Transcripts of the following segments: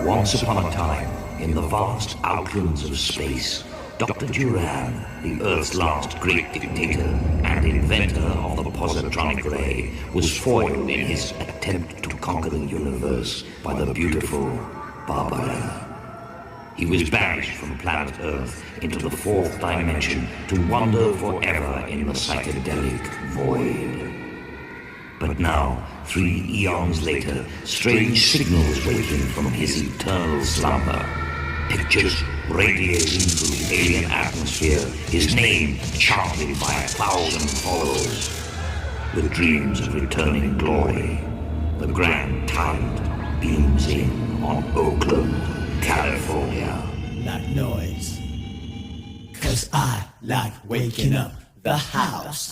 Once upon a time, in the vast outlands of space, Dr. Duran, the Earth's last great dictator and inventor of the positronic ray, was foiled in his attempt to conquer the universe by the beautiful Barbara. He was banished from planet Earth into the fourth dimension to wander forever in the psychedelic void. But now, 3 eons later, strange signals waking from his eternal slumber. Pictures radiating through the alien atmosphere, his name chanted by 1,000 followers. The dreams of returning glory. The grand tide beams in on Oakland, California. Like noise, 'cause I like waking up the house.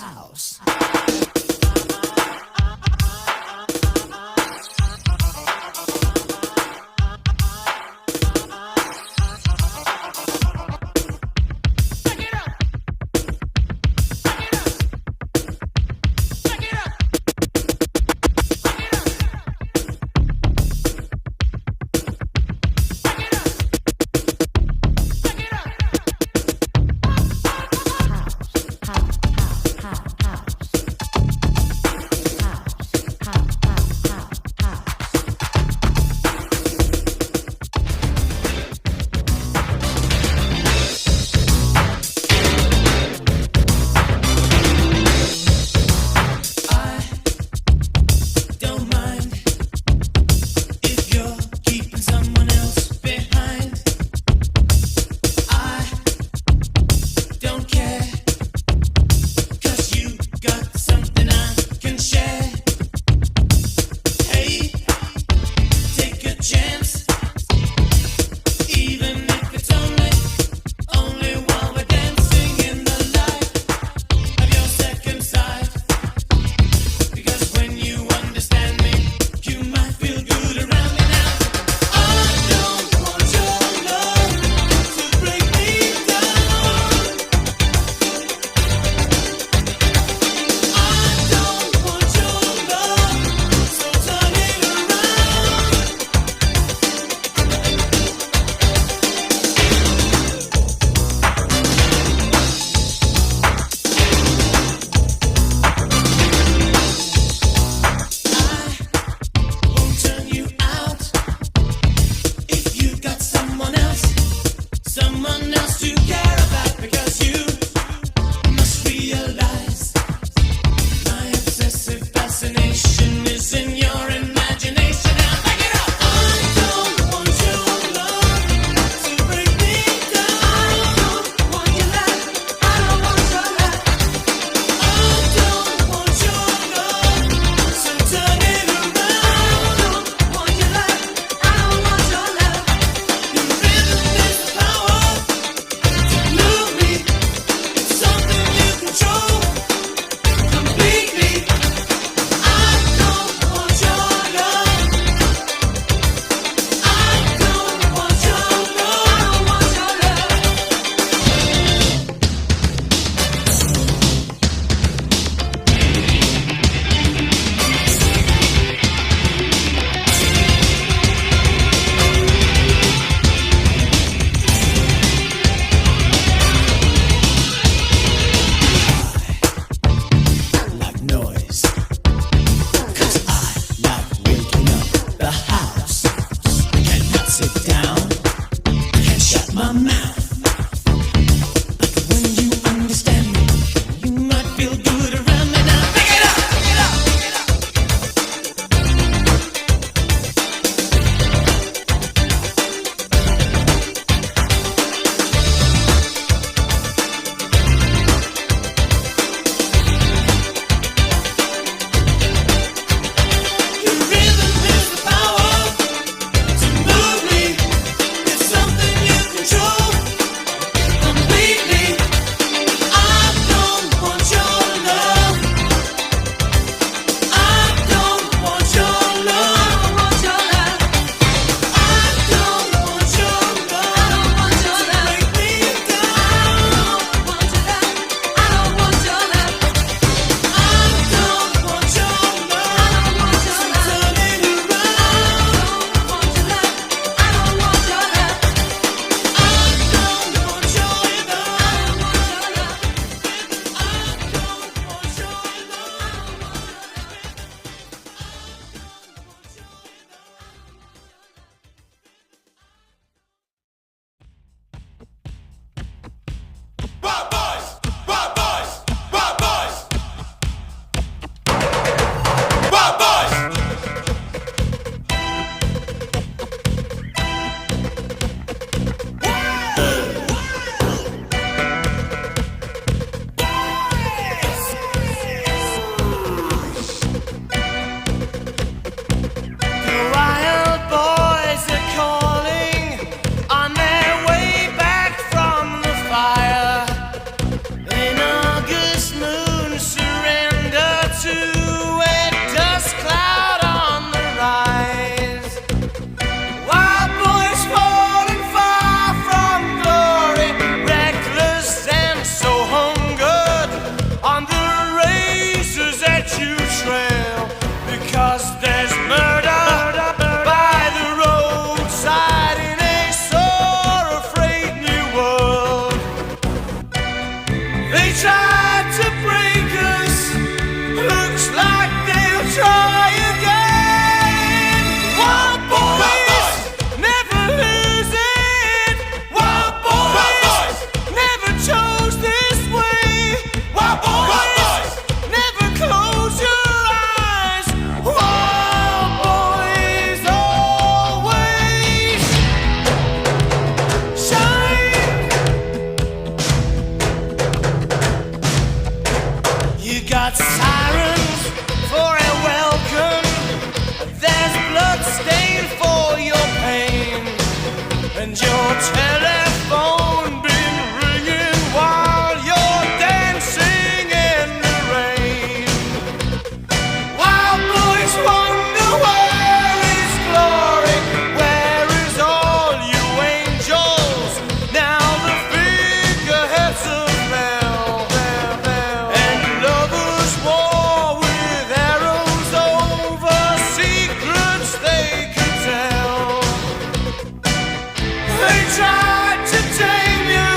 tried to tame you.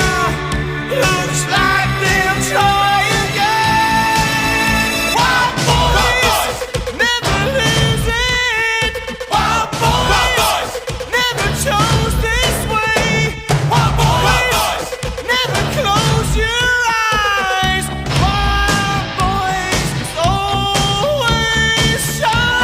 Looks like they'll try again. Wild boys never lose it. Wild boys never chose this way. Wild boys never close your eyes. Wild boys always shine.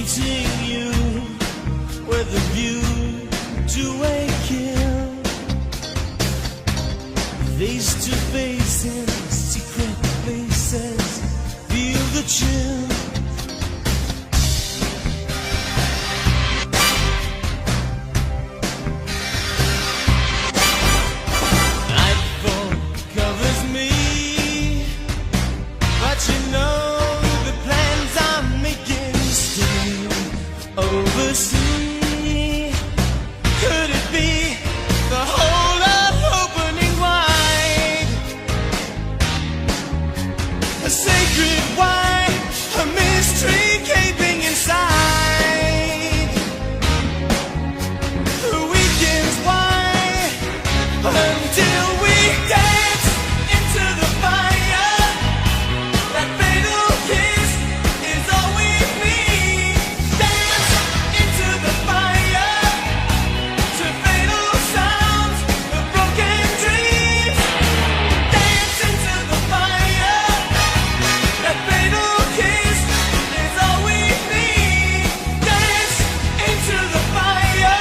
meeting you with a view to a kill. Face to face in secret places, feel the chill. Nightfall covers me, but you know the plans I'm making still oversee. Could it be the whole of opening wide? A sacred wine, a mystery gaping inside. The weekend's wide until we dance into the fire. That fatal kiss is all we need. Dance into the fire to fatal sounds of broken dreams. Dance into the fire. That fatal kiss is all we need. Dance into the fire.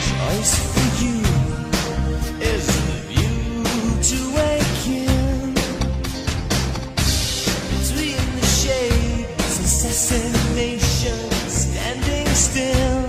Choice for you is the view to a kill. Between the shades, assassination, standing still.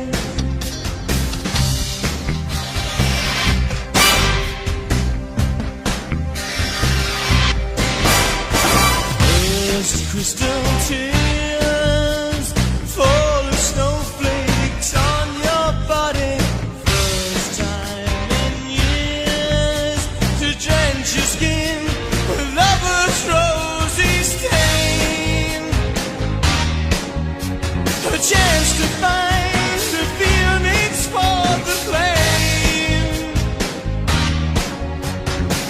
First crystal tears fall as snowflakes on your body. First time in years to drench your skin with lover's rosy stain. A chance to find the feelings for the flame.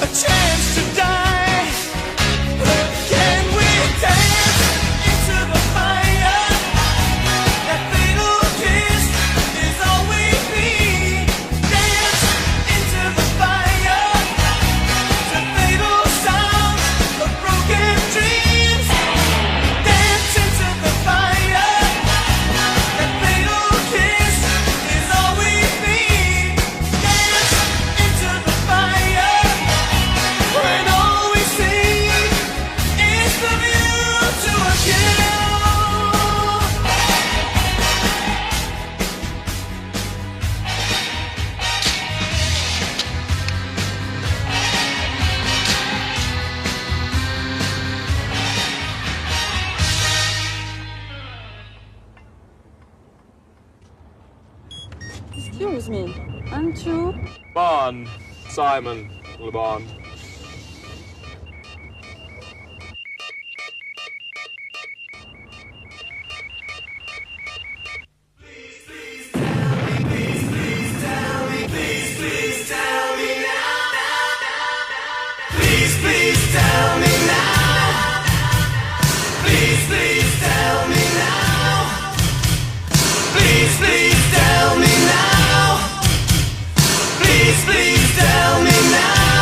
A chance to die. But can we dance into the fire? That fatal kiss is all we need. Dance into the fire to fatal sounds of broken dreams. Dance into the fire. That fatal kiss is all we need. Dance into the fire when all we see is the view to a kill. Excuse me, aren't you? Bond, Simon Le Bon. Please, please tell me now. Please, please tell me now. Please, please tell me now. Please, please tell me now.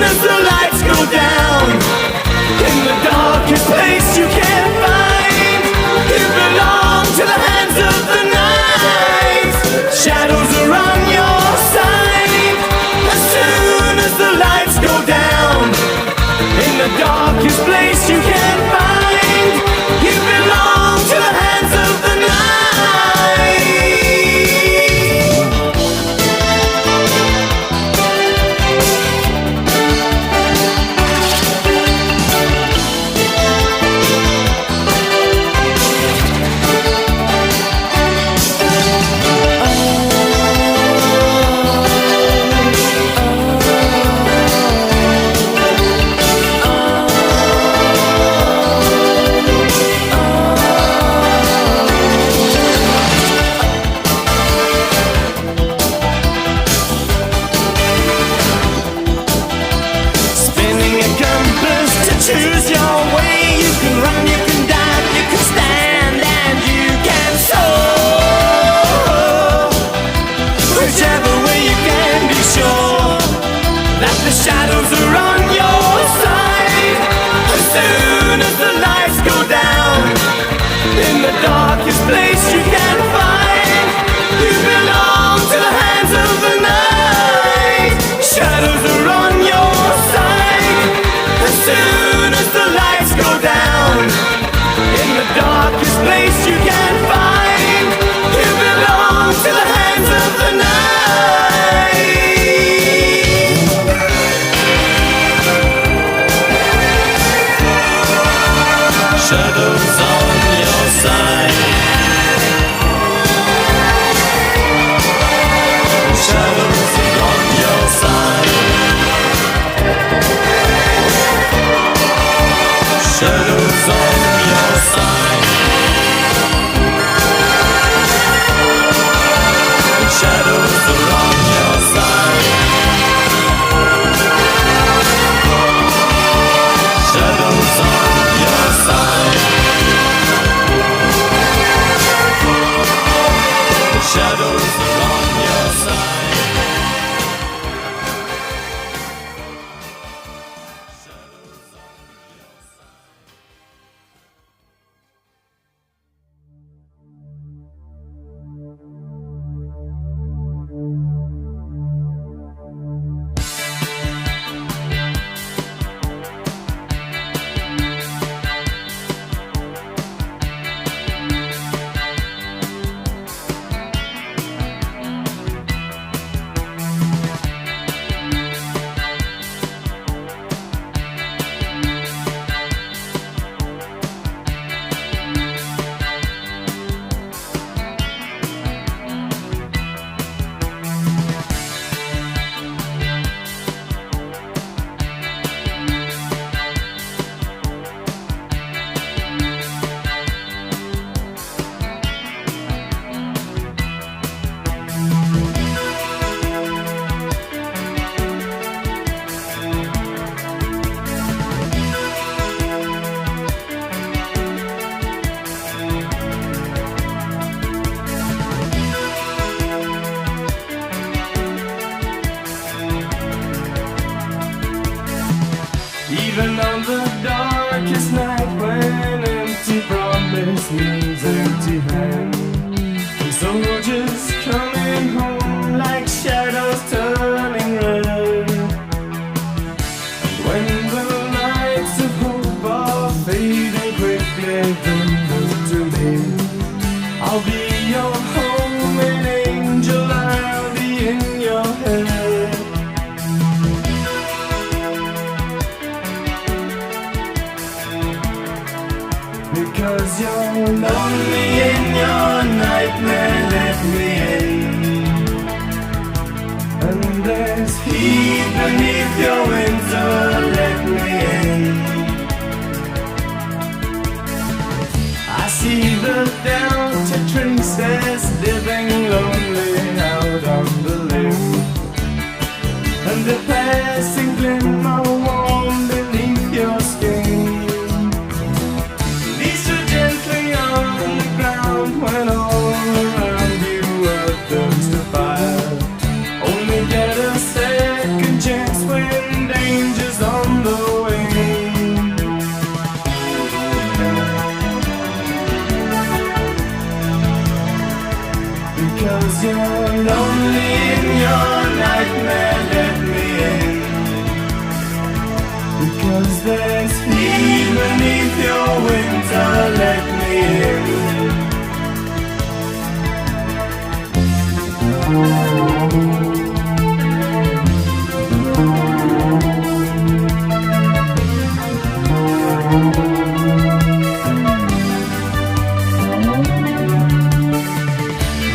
as the lights go down, in the darkest place you can find, you belong to the hands of the night. Shadows are on your side. As soon as the lights go down, in the darkest place you can find, you belong to the hands of the night. Choose your way, you can run, you can dive, you can stand, and you can soar. Whichever way you can be sure that the shadows are on your side. As soon as the lights go down, in the darkest place you can find, you belong to the hands of the night. Shadows are on your side. As soon as the lights go down, in the darkest place you can find, you belong to the hands of the night. Shadows on your side. Shadows on your side. Shadows on your side. Shadows are on your side. Shadows on your side. Shadows are on your side. Even on the darkest night, when empty promise means empty hand, the soldiers coming home like shadows turning red. And when the lights of hope are fading quickly, then look to me. I'll be your home, an angel, I'll be in your head. Because you're lonely in your nightmare, let me in. And there's heat beneath your winter, let me in. I see the Delta traces living lonely out on the limb, and the passing glimmer warm beneath your skin. When all around you are 'Cause there's heat beneath your winter, let me in.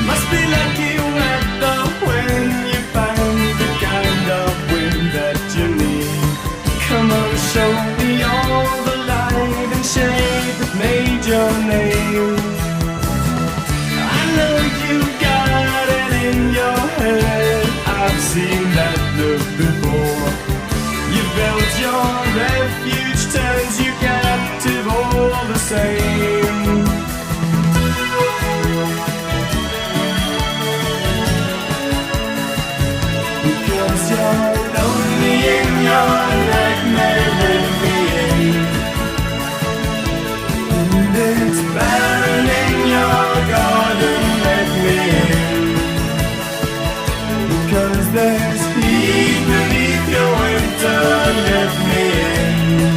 Must be lucky weather when you find the kind of wind that you need. Come on, show me all the light and shade that made your name. I know you got it in your head, I've seen that look before. You built your refuge, turns you captive all the same. Because you're lonely in your nightmare, let me in. And it's barren in your garden, let me in. Because there's heat beneath your winter, let me in.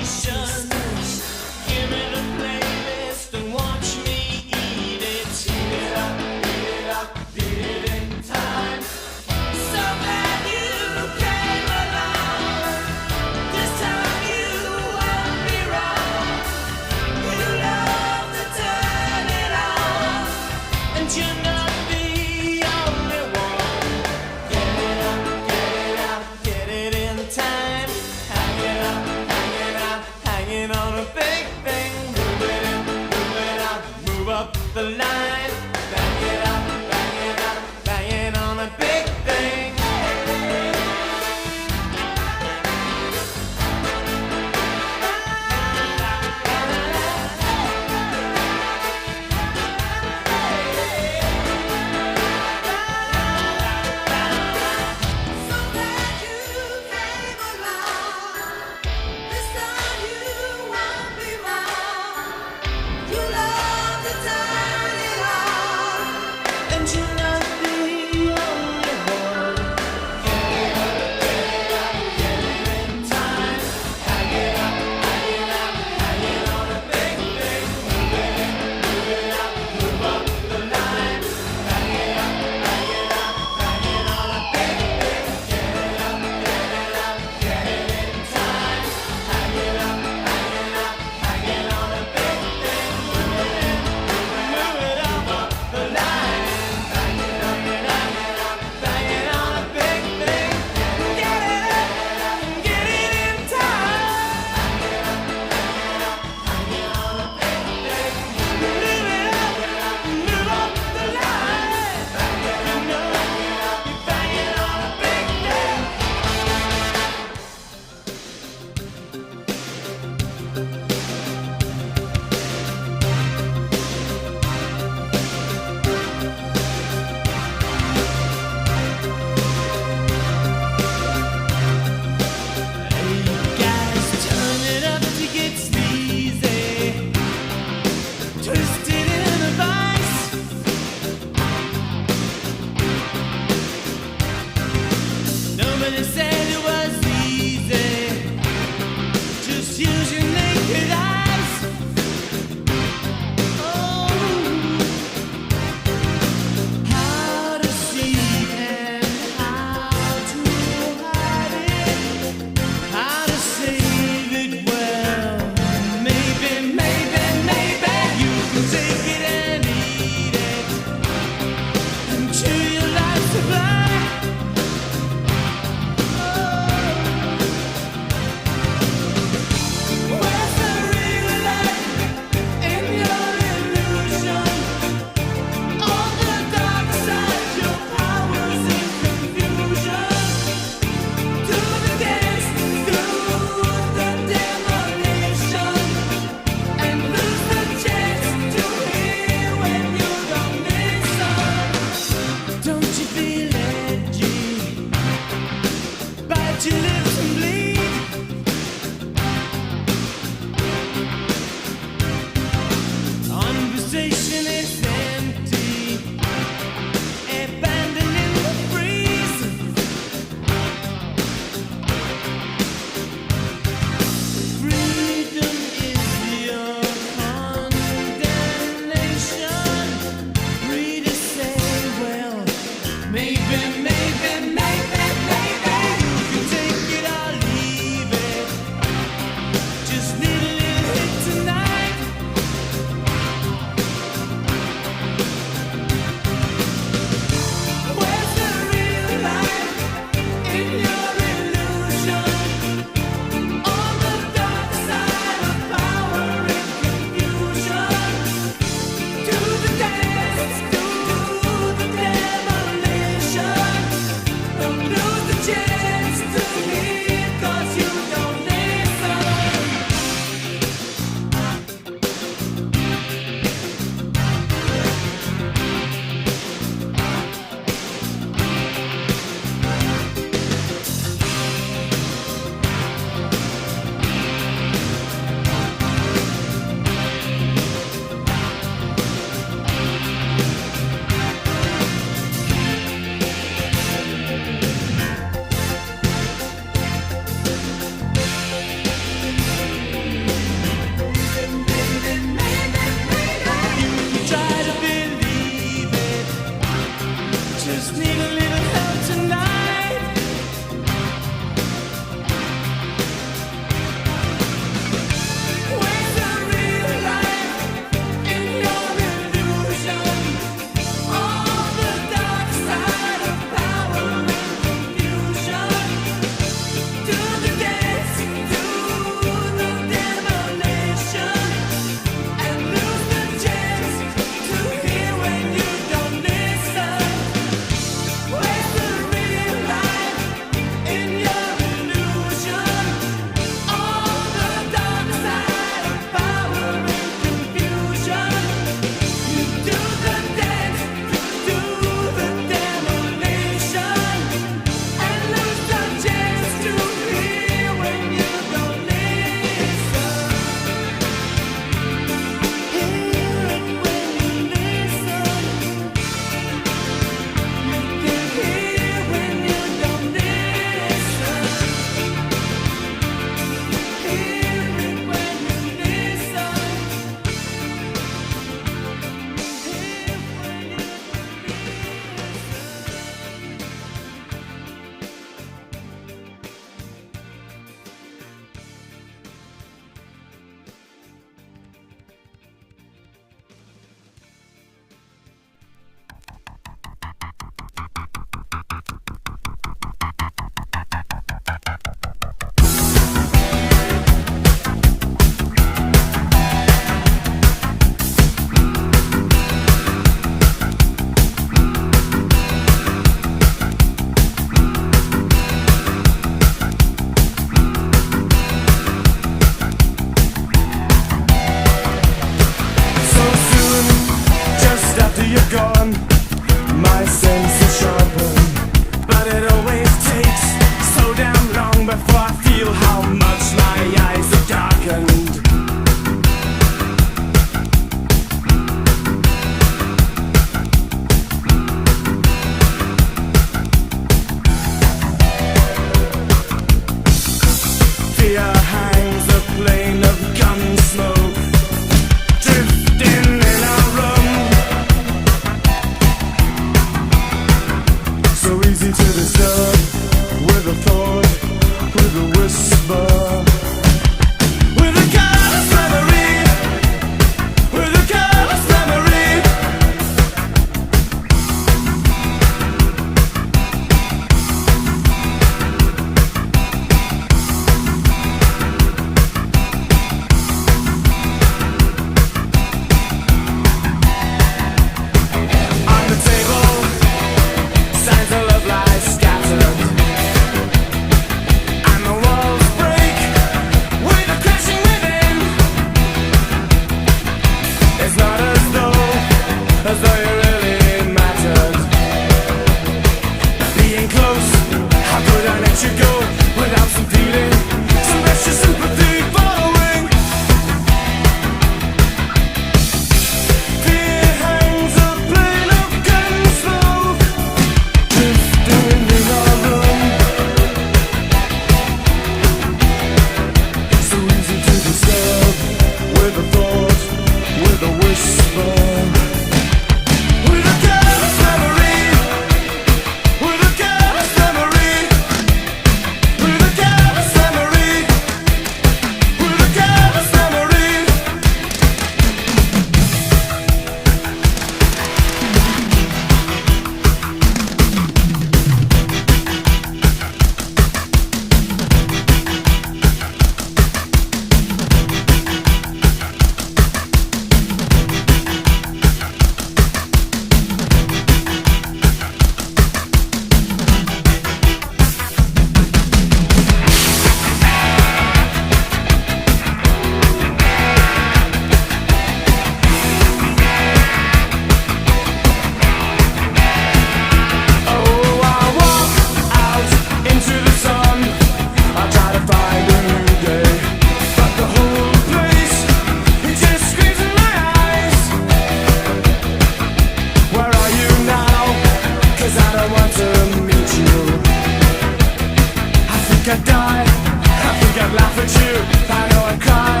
I die, I think I'd laugh at you. I know I'd cry.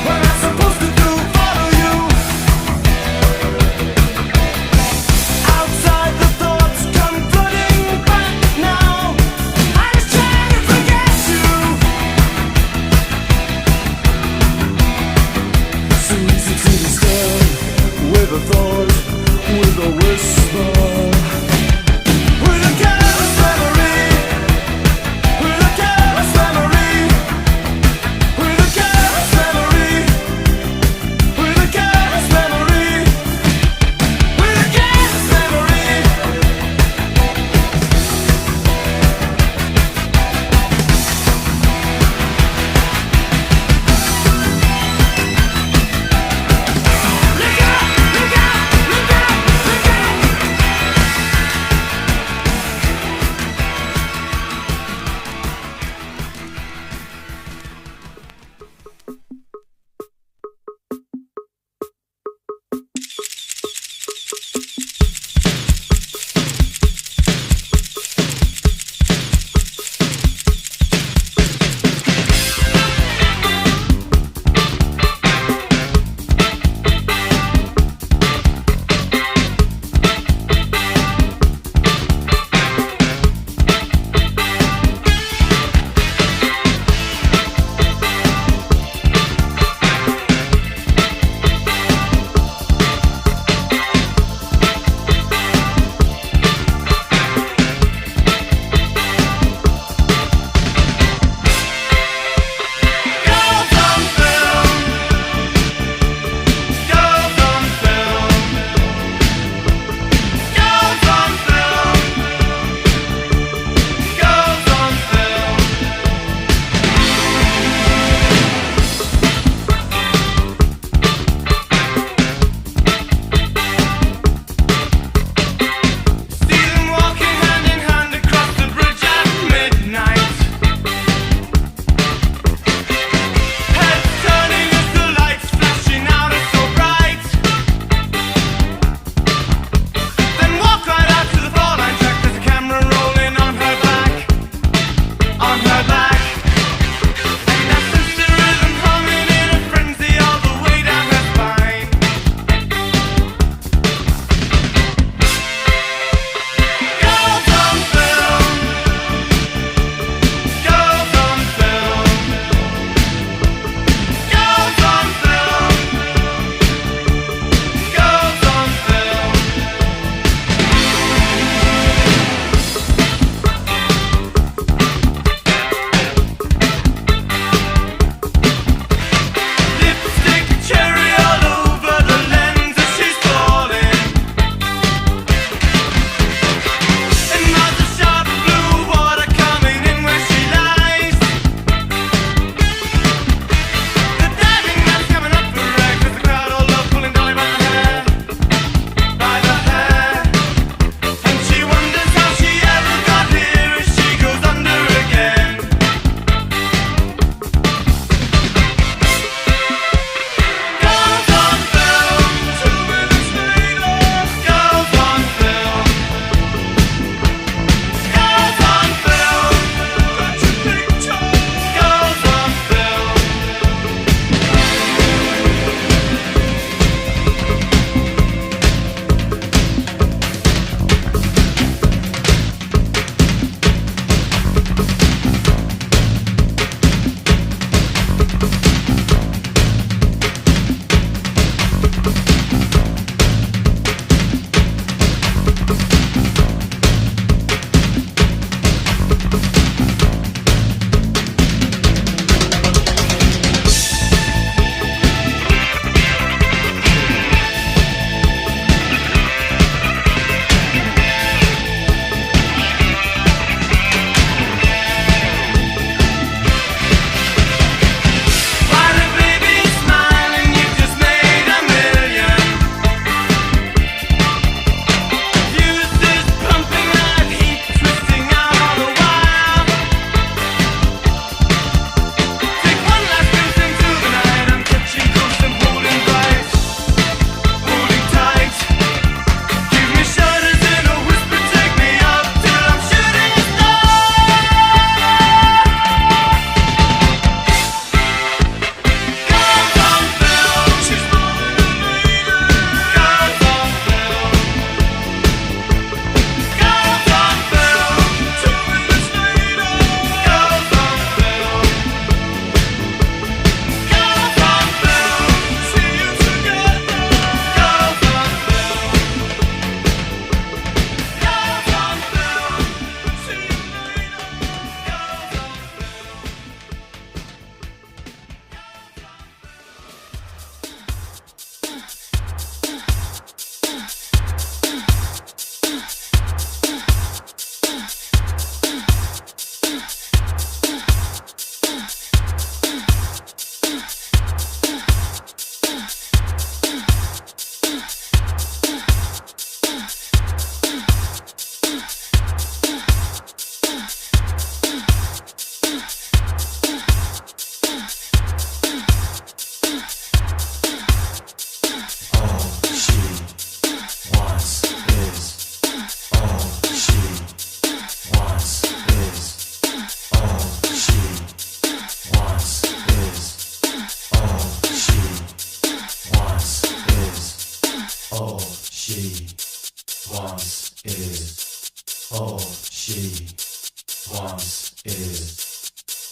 What am I supposed to do? Follow you. Outside the thoughts come flooding back now. I was trying to forget you. So easy to disturb with a thought, with a whisper, with a careless memory, with a careless memory, with a careless memory, with a careless memory, with a careless memory. Look out, look out, look out, look out. See them walking hand in hand across the bridge at midnight. Heads turning as the lights flashing out are so bright. Then walk right out to the fall line track. There's a camera rolling on her back, on her back. And that sister rhythm humming in a frenzy all the way down her spine. Girls on film, girls on film, girls on film, girls on film.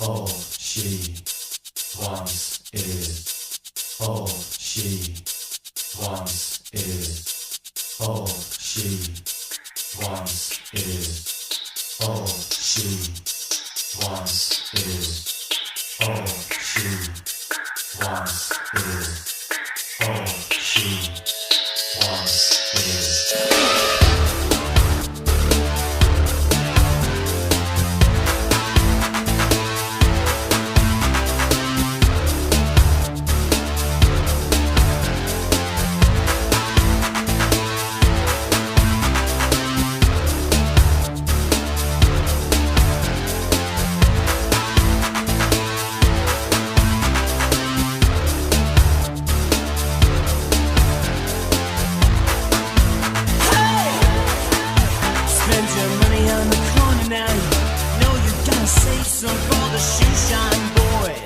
all she wants is, all she wants is, all she wants is, all she wants is, all she wants is, all she wants is. Spend your money on the corner now. You know you gotta save some for the shoe shine boys.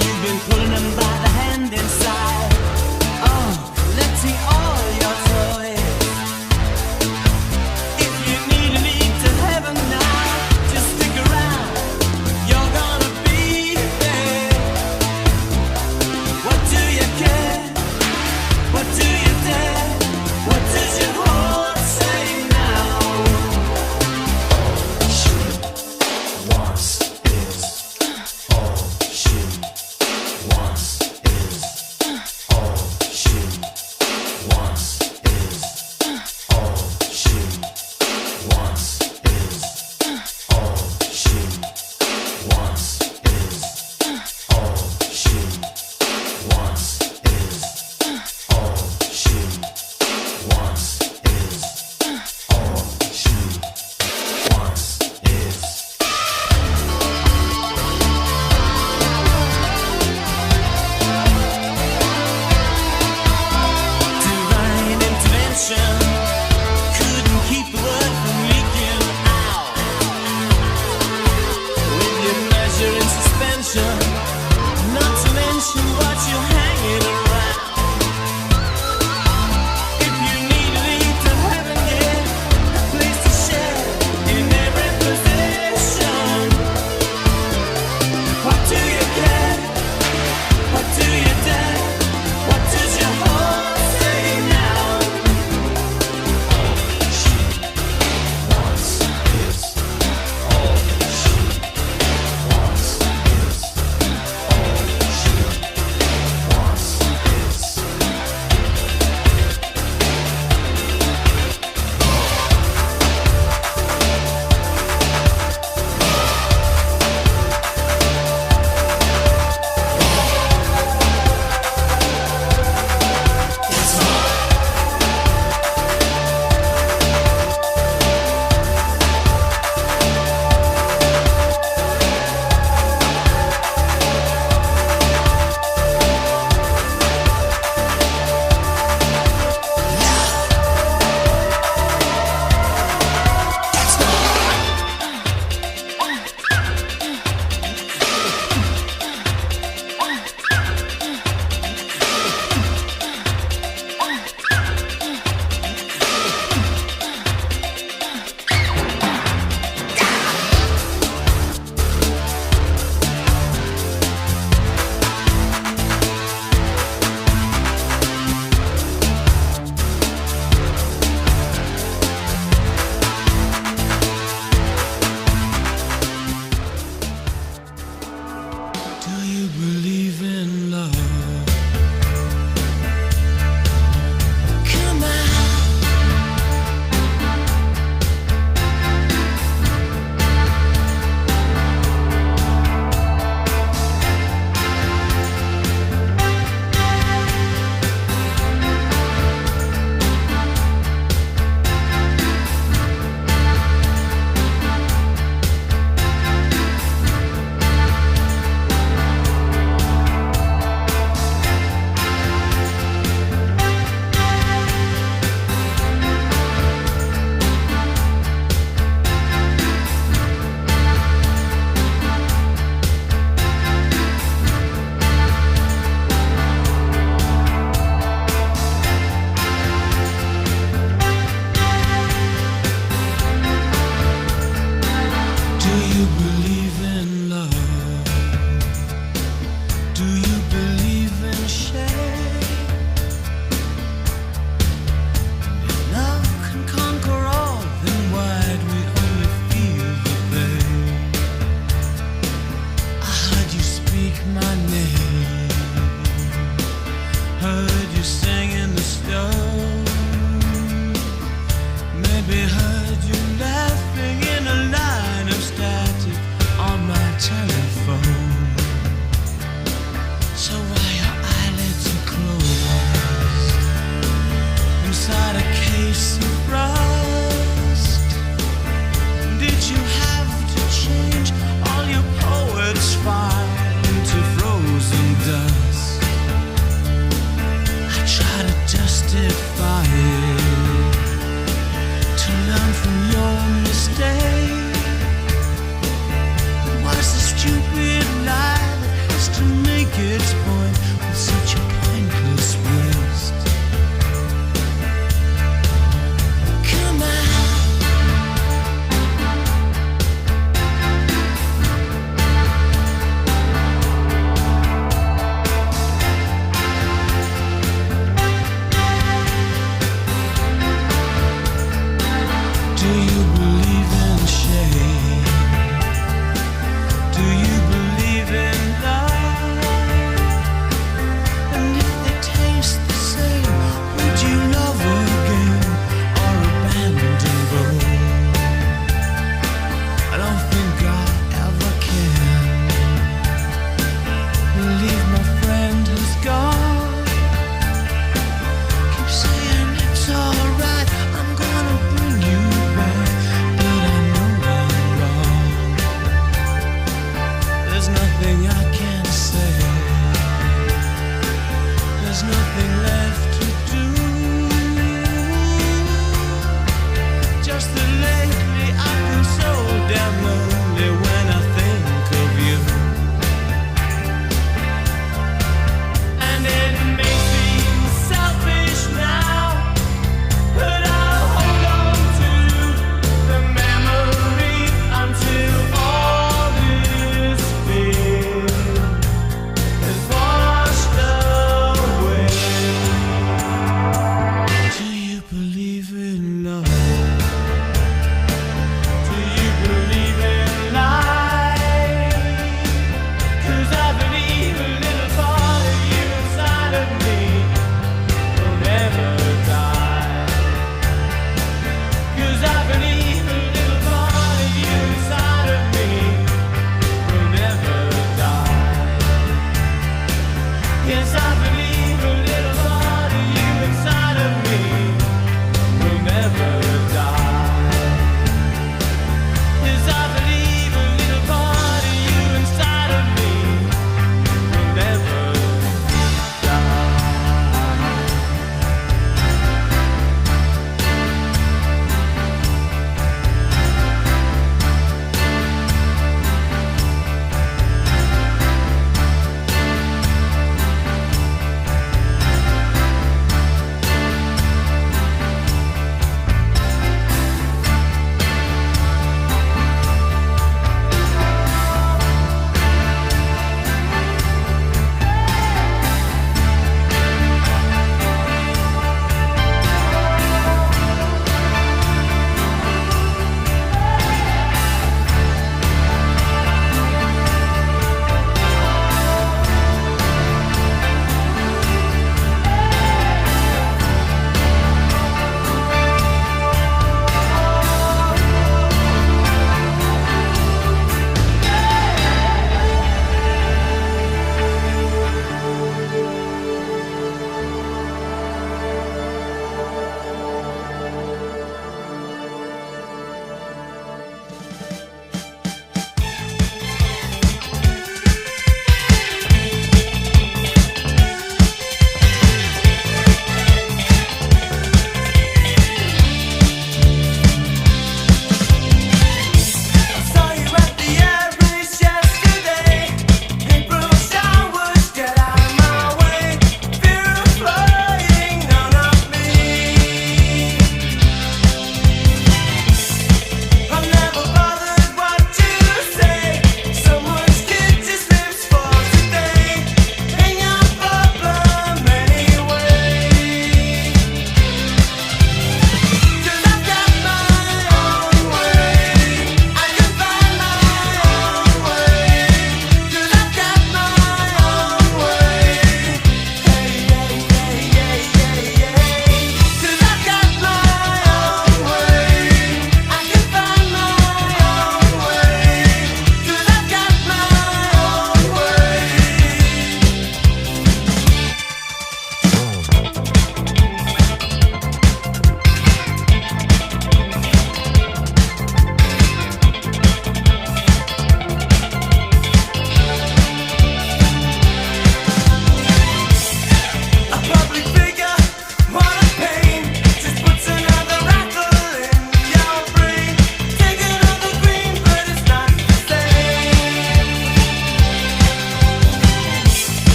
You've been pulling them by the hand inside. Oh, let's see all your toys. If you need a lead to heaven now, just stick around. You're gonna be there. What do you care? What do you dare? What does your heart say now? All she wants is, all she wants is, all she wants is, all she wants is, all she wants is, all she wants is, all she wants is, all she wants is. Divine intervention couldn't keep the word from leaking out. With your measure in suspension, not to mention what you're hanging around. If you need a lead to heaven, yeah, a place to share in every possession. What do you care? What do you dare? What does your heart say now? All she wants is, all she wants is, all she wants is. Do you believe in love? Come on. Do you believe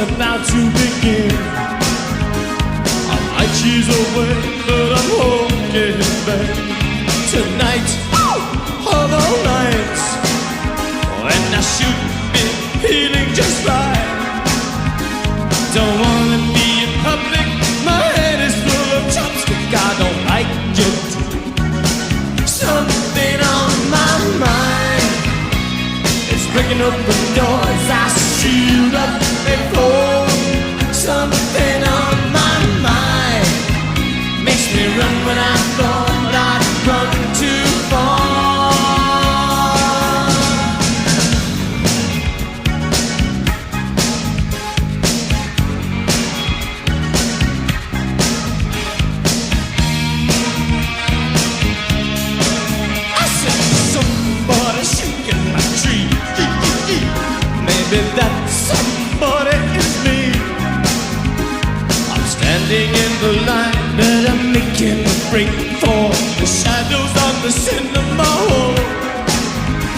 about to begin. I'm 8 years away, but I'm home getting back tonight of all nights. And I should be feeling just right. Don't wanna be in public, my head is full of chopstick. I don't like it. Something on my mind is breaking open doors I sealed up before. Something on my mind makes me run when I thought I'd run too far. Maybe that somebody is me. I'm standing in the line that I'm making a break for. The shadows on the cinema hall,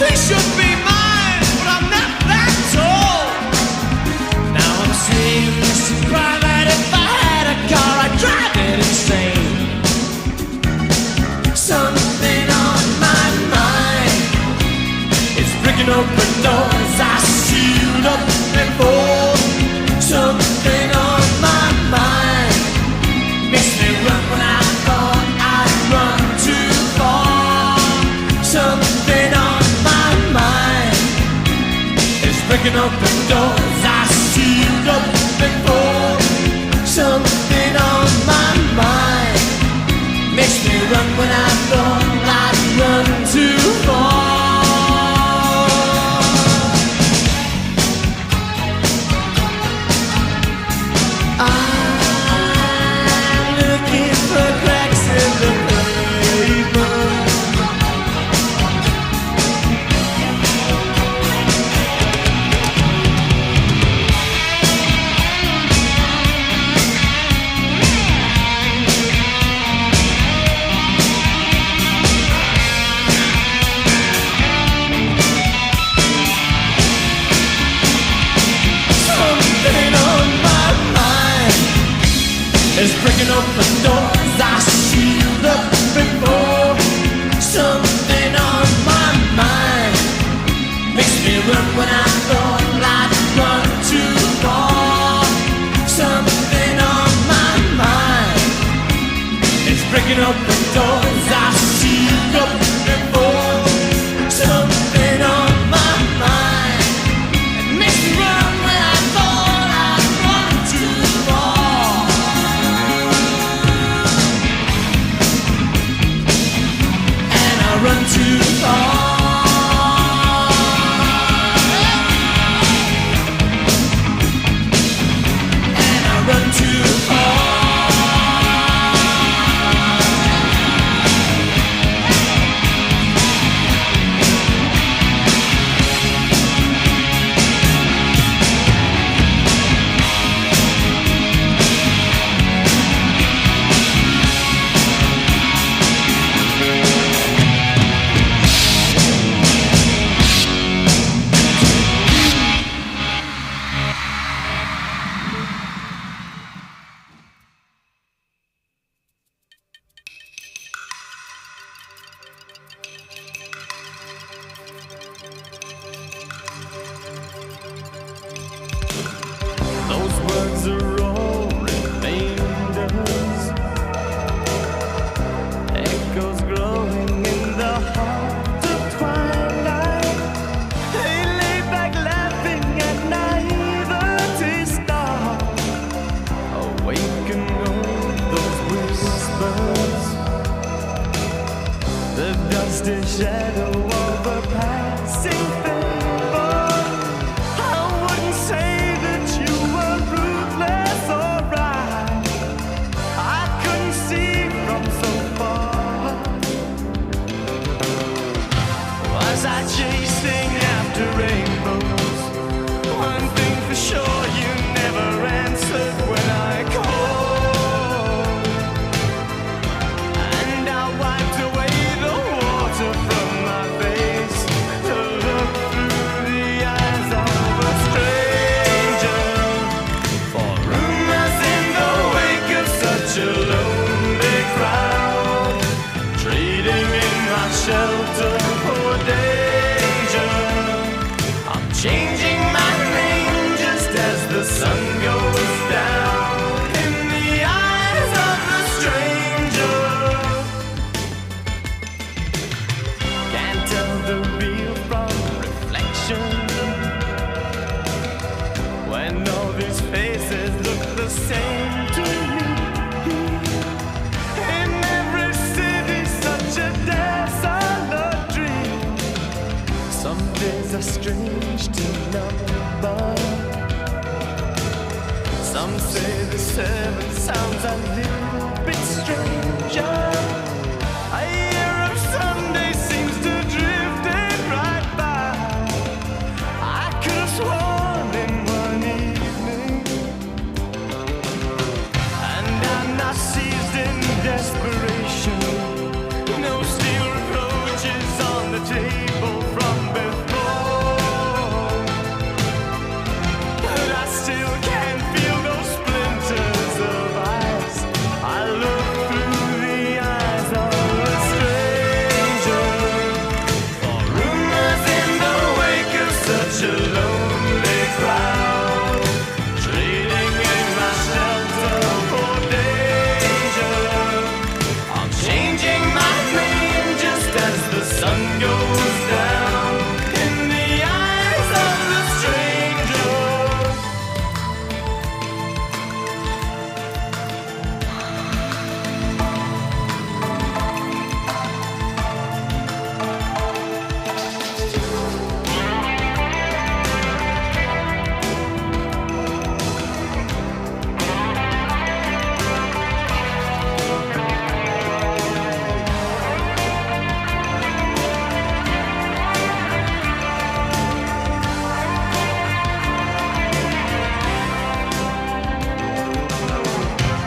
they should be mine, but I'm not that tall. Now I'm saying this is private. If I had a car, I'd drive it insane. Something on my mind is breaking open doors I sealed up before. Something on my mind makes me run when I thought I'd run too far. Something on my mind is breaking open doors I sealed up before. Something on my mind makes me run when I thought I'd run too far. It's breaking open doors I sealed up before. Something on my mind makes me run when I thought I'd run too far. Something on my mind is breaking open doors I sealed up before. Something on my mind it makes me run when I thought I'd run too far. Run too far. And I run too far. Those words are all remainders, echoes growing in the heart of twilight. They lay back laughing at naivety star. Awaken all those whispers, the dusty shadow of a passing favor. I wouldn't say that you were ruthless or right. I couldn't see from so far. Was I chasing after rainbows? One thing for sure, you never answered when I called. And I wiped away the water from my face. is a strange number. Some say the 7 sounds a little bit stranger. A year of Sunday seems to drift it right by. I could have sworn in one evening, and I'm not seized in desperation. No steel reproaches on the table from before, but I still can't feel those splinters of ice. I look through the eyes of a stranger, for rumors in the wake of such a lonely crowd, trading in my shelter for danger. I'm changing my name just as the sun goes down in the eyes of the stranger.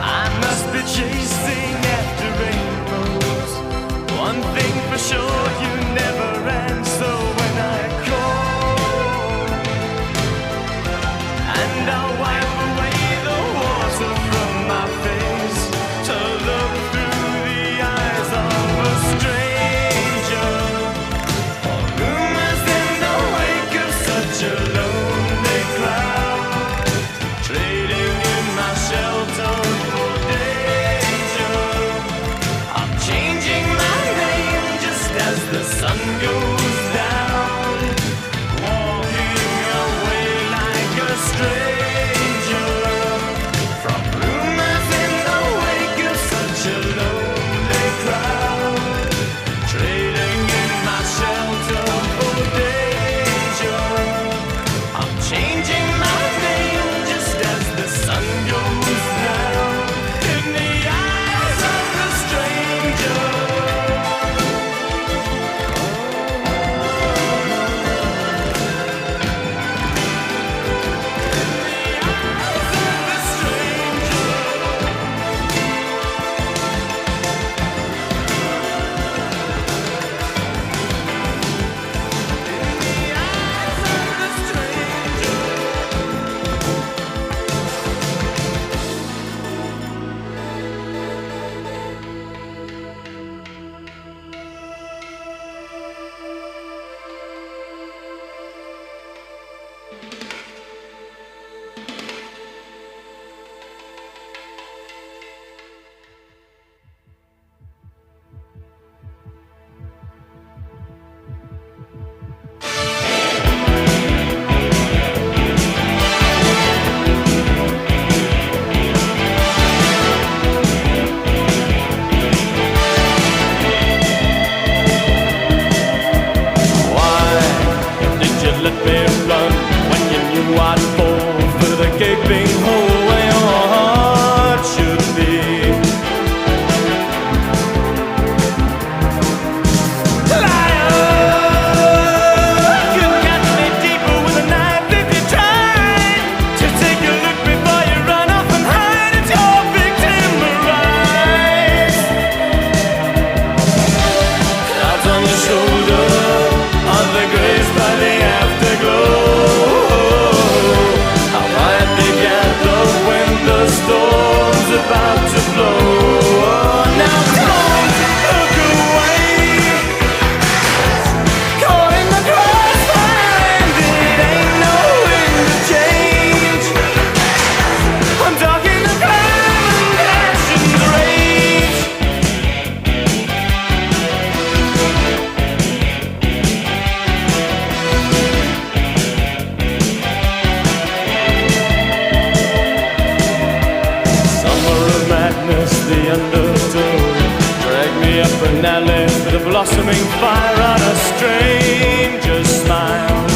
I must be chasing after rainbows. One thing for sure, you never answer when I call, and I'll wipe away the water from my face to look through the eyes of a stranger. For rumors in the wake of such a lonely crowd, trading in my shelter for danger. I'm changing my name just as the sun goes down, walking away like a stranger from rumors in the wake of such a lonely crowd, trading in my shelter for danger. I'm changing my name just as the sun goes down in the eyes of the stranger. Why did you let me run when you knew I'd fall through the gaping hole where your heart should be? Liar, couldn't get me deeper with a knife if you tried to take a look before you run off and hide. It's your victim arise. Clouds on your shoulder, other grace by the afterglow. How quiet they gather when the storm's about to blow. Now don't look away, caught in the crossfire and it ain't no wind to change. I'm talking the cloud and passion's rage. Summer of madness, the undertow, drag me up an alley with a blossoming fire on a stranger's smile.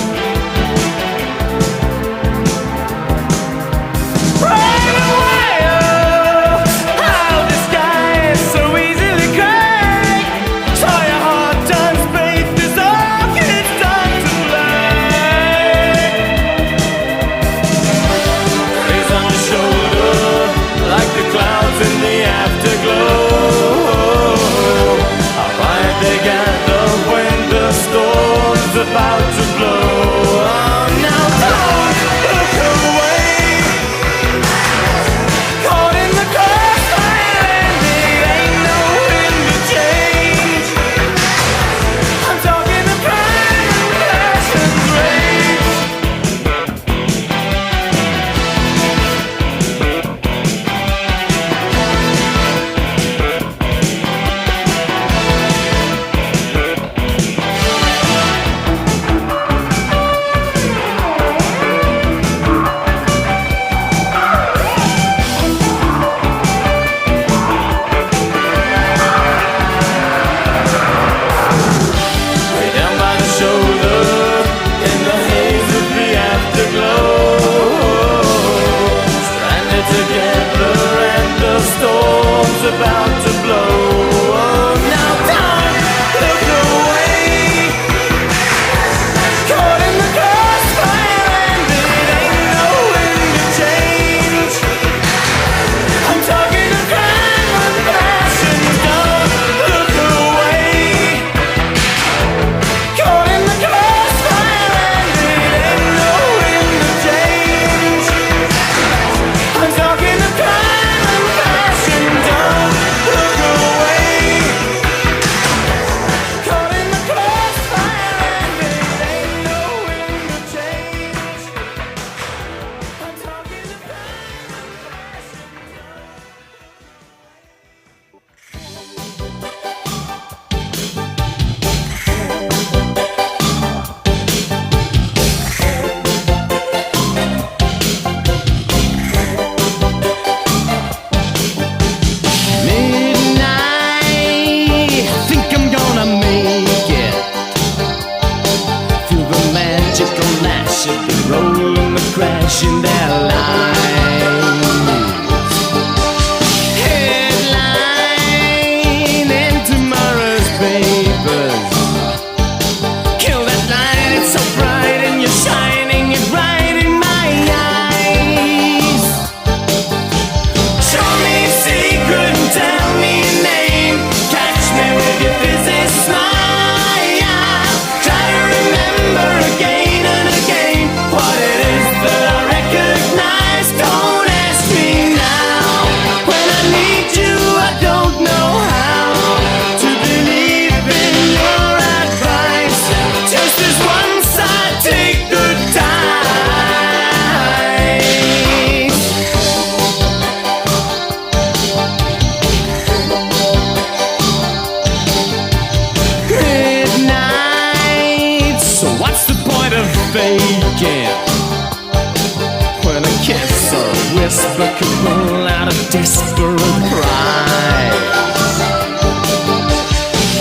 desperate prize.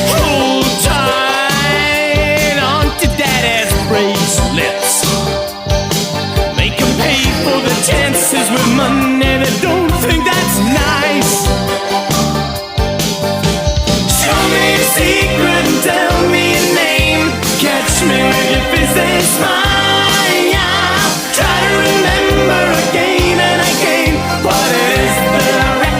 Hold tight onto daddy's bracelets. Make 'em pay for the chances with money they don't think that's nice. Show me a secret and tell me a name. Catch me with your face and smile. Try to remember again and again what it is that I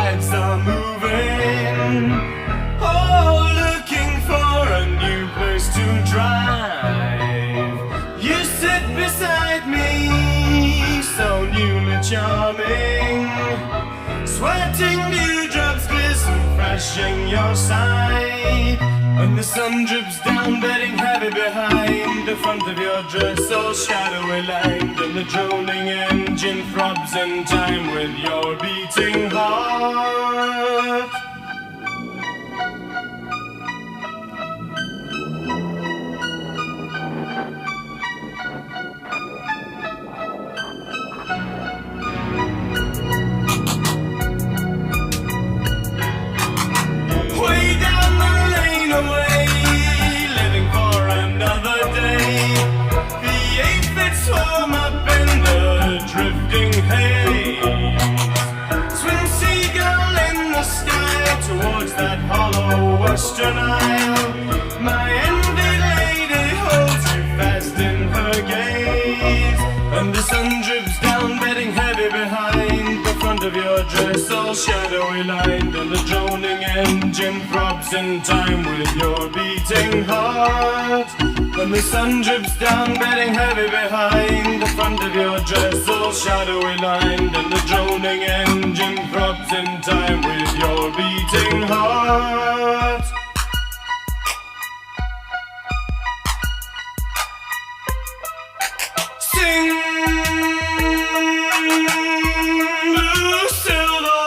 tides are moving, all looking for a new place to drive. You sit beside me, so newly charming, sweating dewdrops glisten fresh in your side. When the sun drips down, bedding heavy behind the front of your dress, all shadowy lined, and the droning engine throbs in time with your beating heart. Way down the lane away, living for another day. The 8-foot swam up in the drifting haze. Swing seagull in the sky towards that hollow western isle. My envied lady holds you fast in her gaze, and the sun drips down, bedding heavy behind the front of your dress, all shadowy lined, and the droning engine throbs in time with your beating heart. When the sun drips down, bedding heavy behind the front of your dress, all shadowy lined, and the droning engine throbs in time with your beating heart. Sing, blue silver.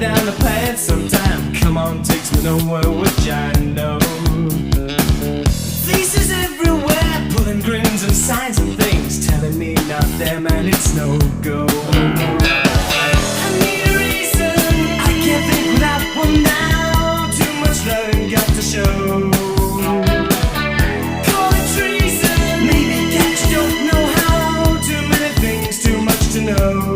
down the path sometime. Come on, takes me nowhere, which I know. Faces everywhere, pulling grins and signs and things, telling me not them and it's no go. I need a reason, I can't think without one now. Too much love ain't got to show. Call it treason, maybe that you don't know how. Too many things, too much to know.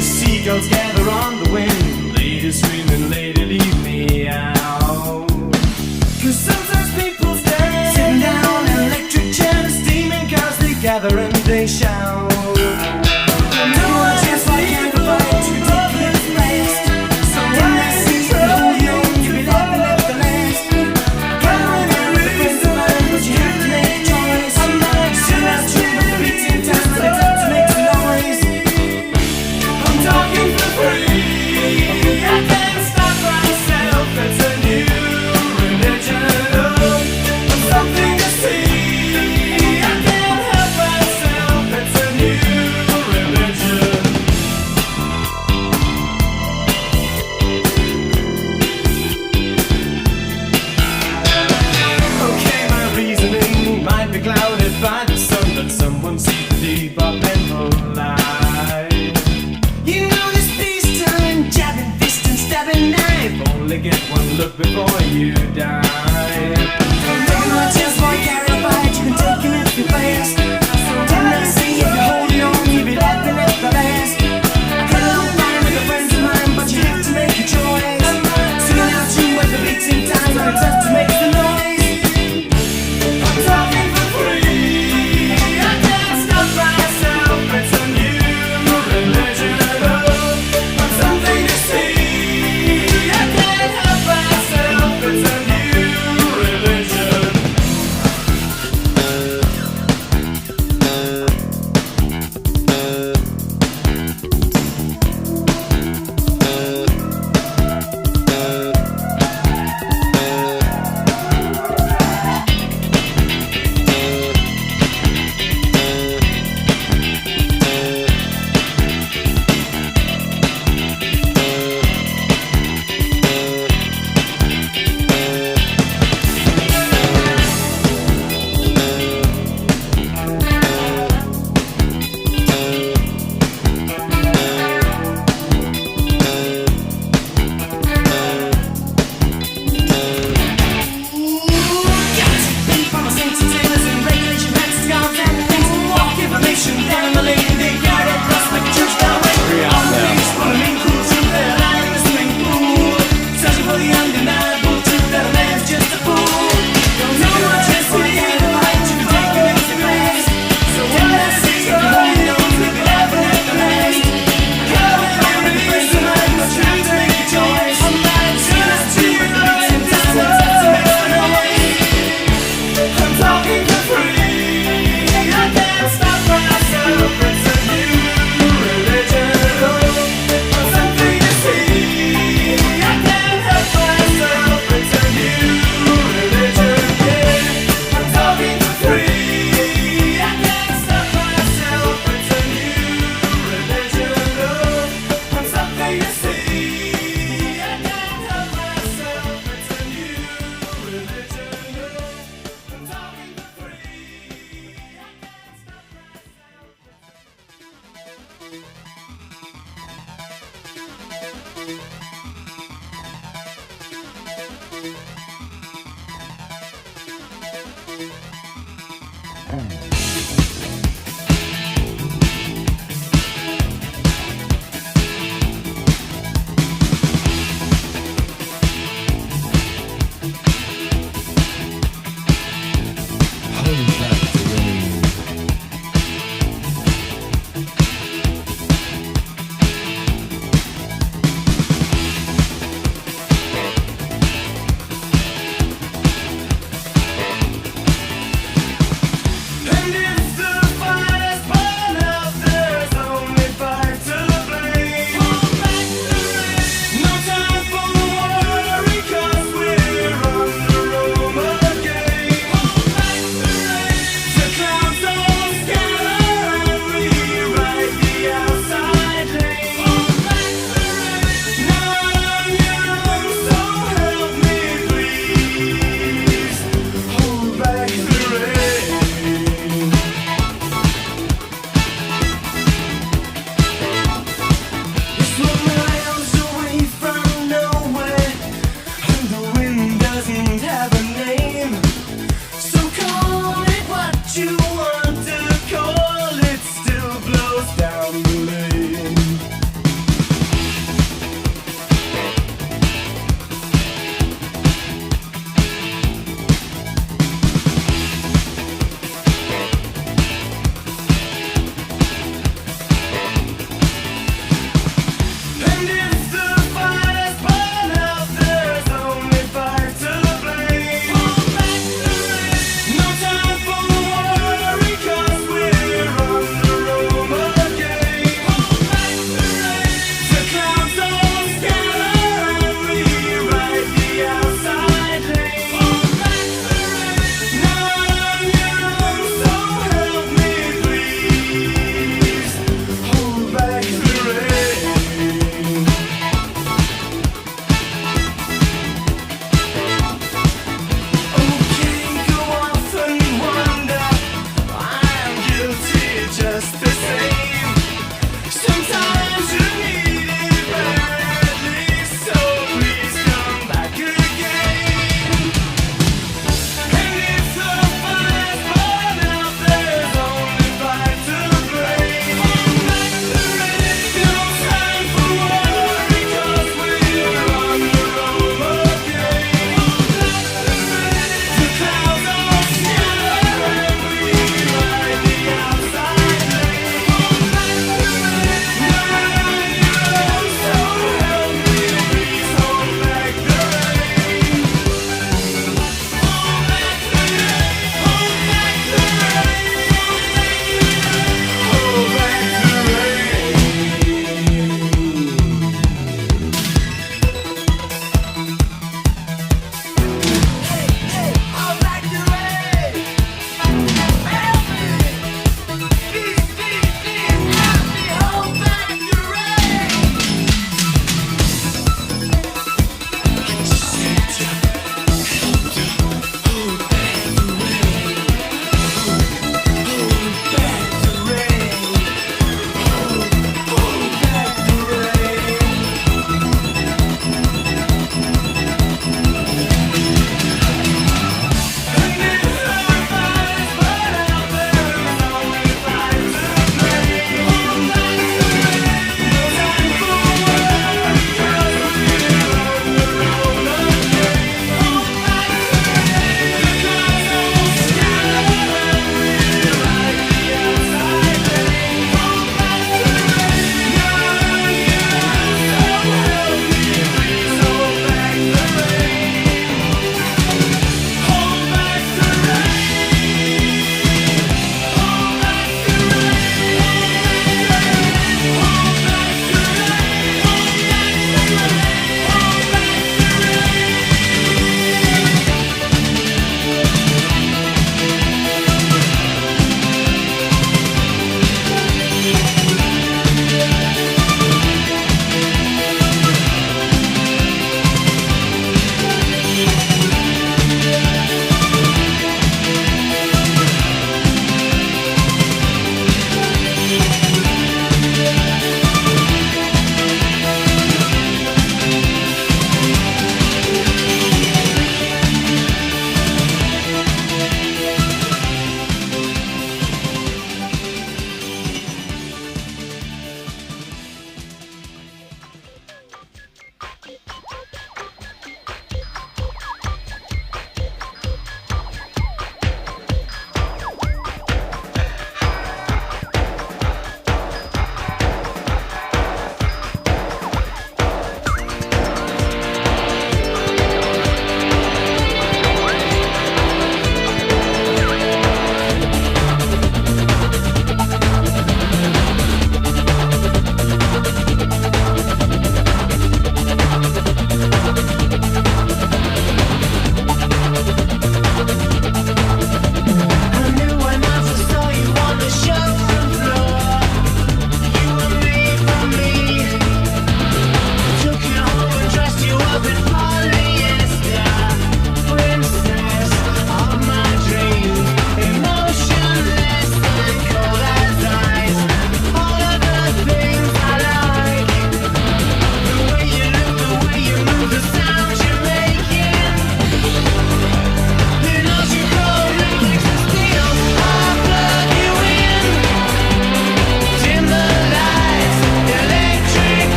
Seagulls gather on the wind, lady screaming, lady leave me out. Cause sometimes people stay sitting down in electric chairs, steaming cars, they gather and they shout. No one just like you provide to ridiculous rest. So when they see you young, you'll be laughing at the last. Gathering around with friends of mine, but you have to make a choice. Still out to the beating time, and it's time to make some noise. Talking for free, I can't stop myself. It's a new religion of something to see. I can't help myself. It's a new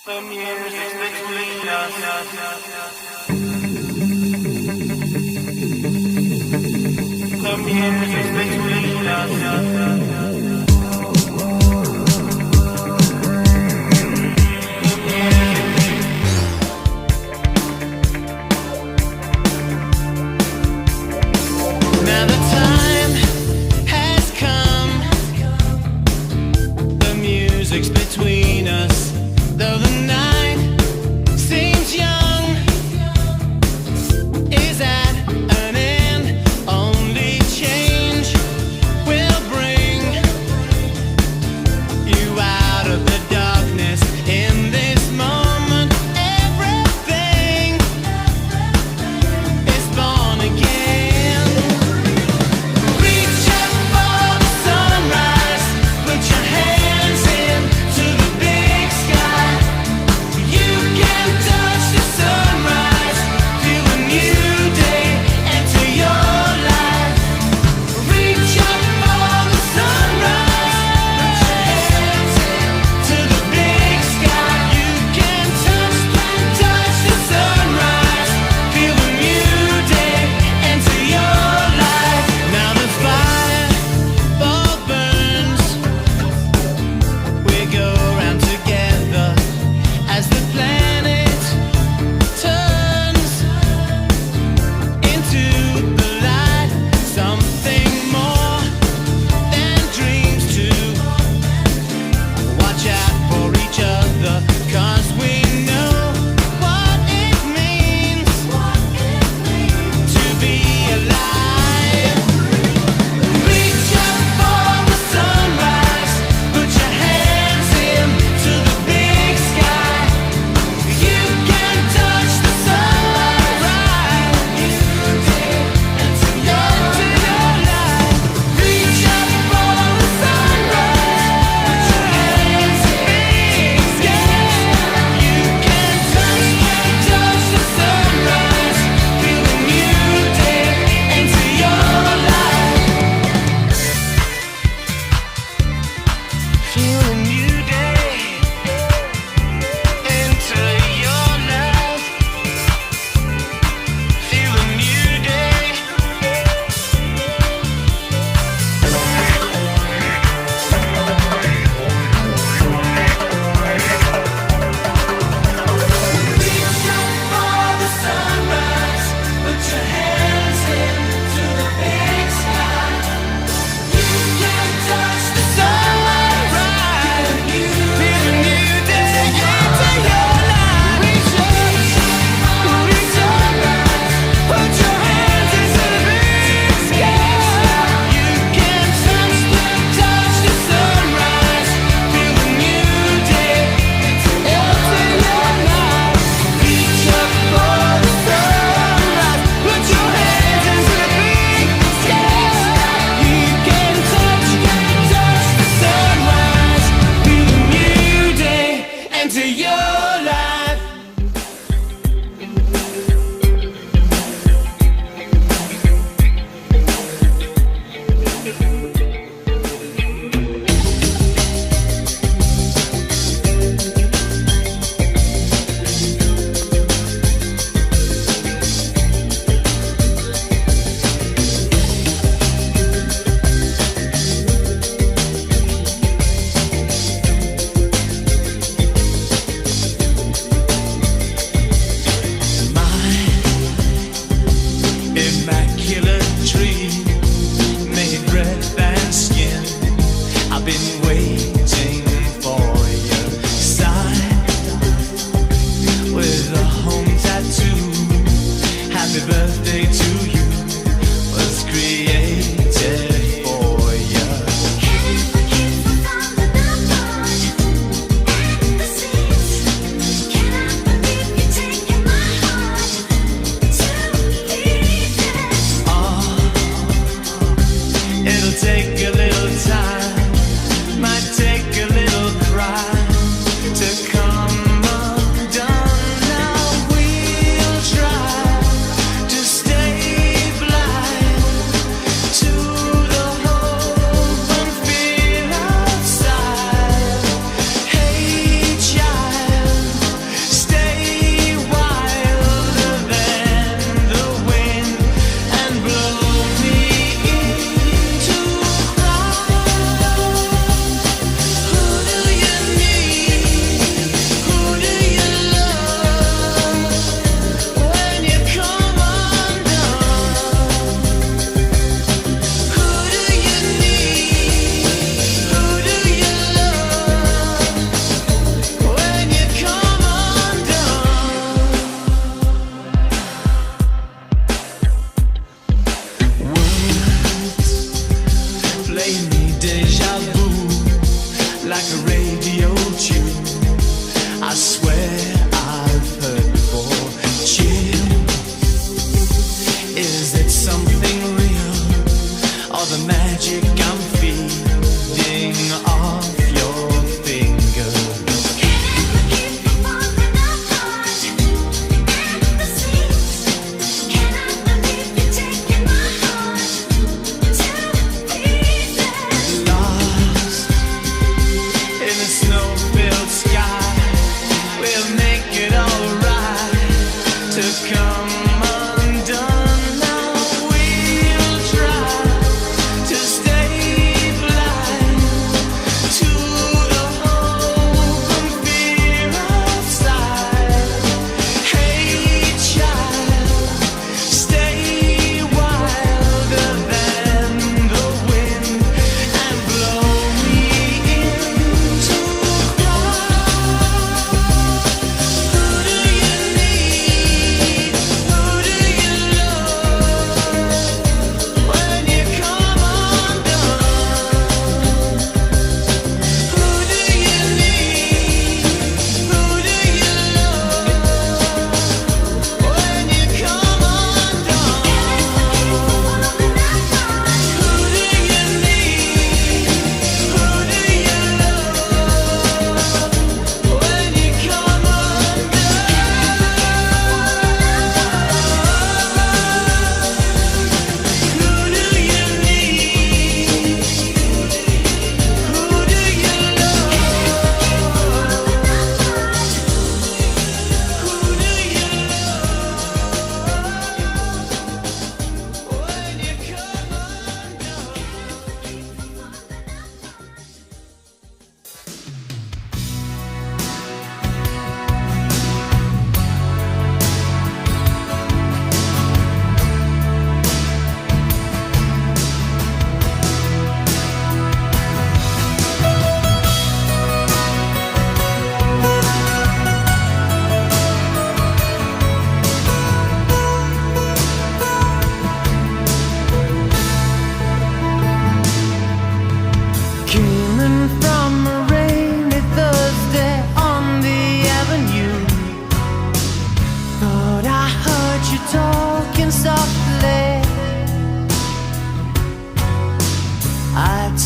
The music's between us. The music's between us. Now the time has come. The music's between us. Though the night seems young, is at an end. Only change Deja vu, like a radio tune. I swear I've heard before. Chill, is it something real, or the magic I'm feeding off your finger?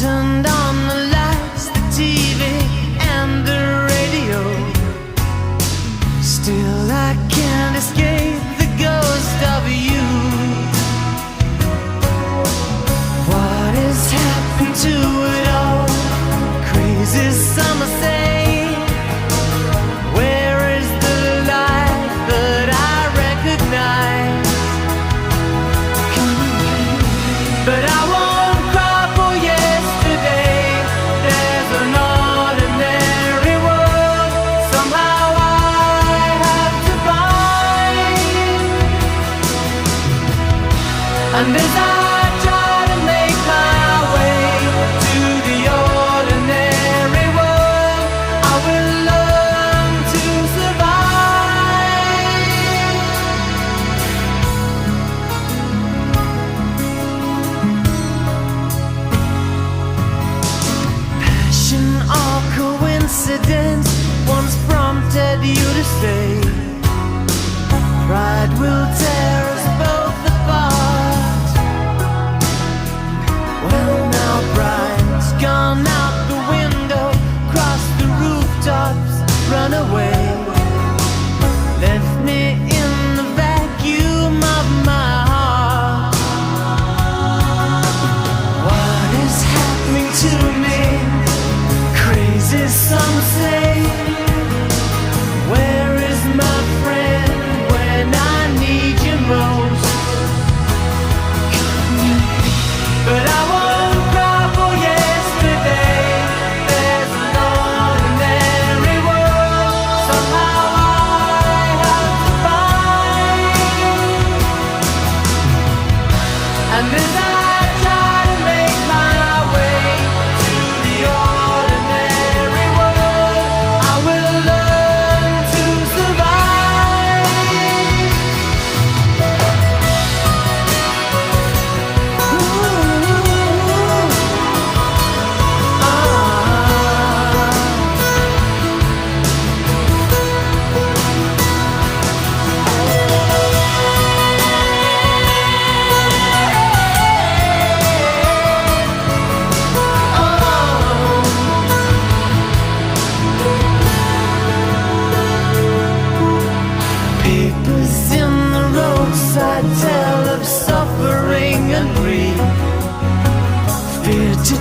Turned on the lights, the TV and the radio. Still I can't escape the ghost of you. What has happened to it all? Crazy summer say, where is the light that I recognize? But I won't cry for yesterday. There's an ordinary world somehow I have to find. And as I try to make my way to the ordinary world, I will learn to survive. Passion or coincidence once prompted you to say, pride will tear us both apart. Well, now pride's gone out the window, crossed the rooftops, run away, left me in the vacuum of my heart. What is happening to me? Crazy, some say. Where is my friend when I need you most? But I won't cry for yesterday. There's an ordinary world somehow I have to find. And as I try to make my way to the ordinary world,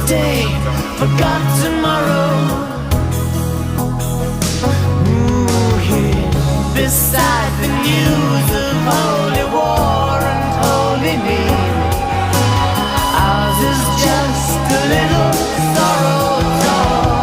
today, forgot tomorrow. Ooh, here beside the news of holy war and holy need, ours is just a little sorrow talk.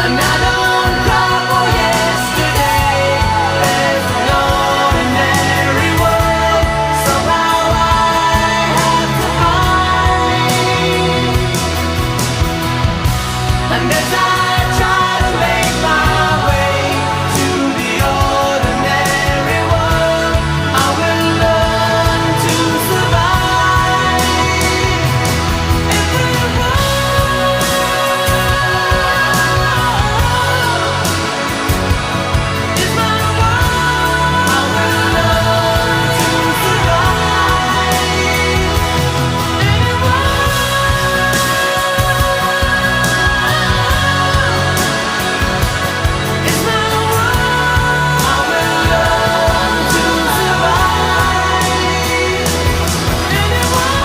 And I don't cry for yesterday. There's an ordinary world somehow I have to find. And as I try to make my way to the ordinary world, I will learn to survive. Every world is my world. I will learn to survive. Any world is my world. I will learn to survive. Any world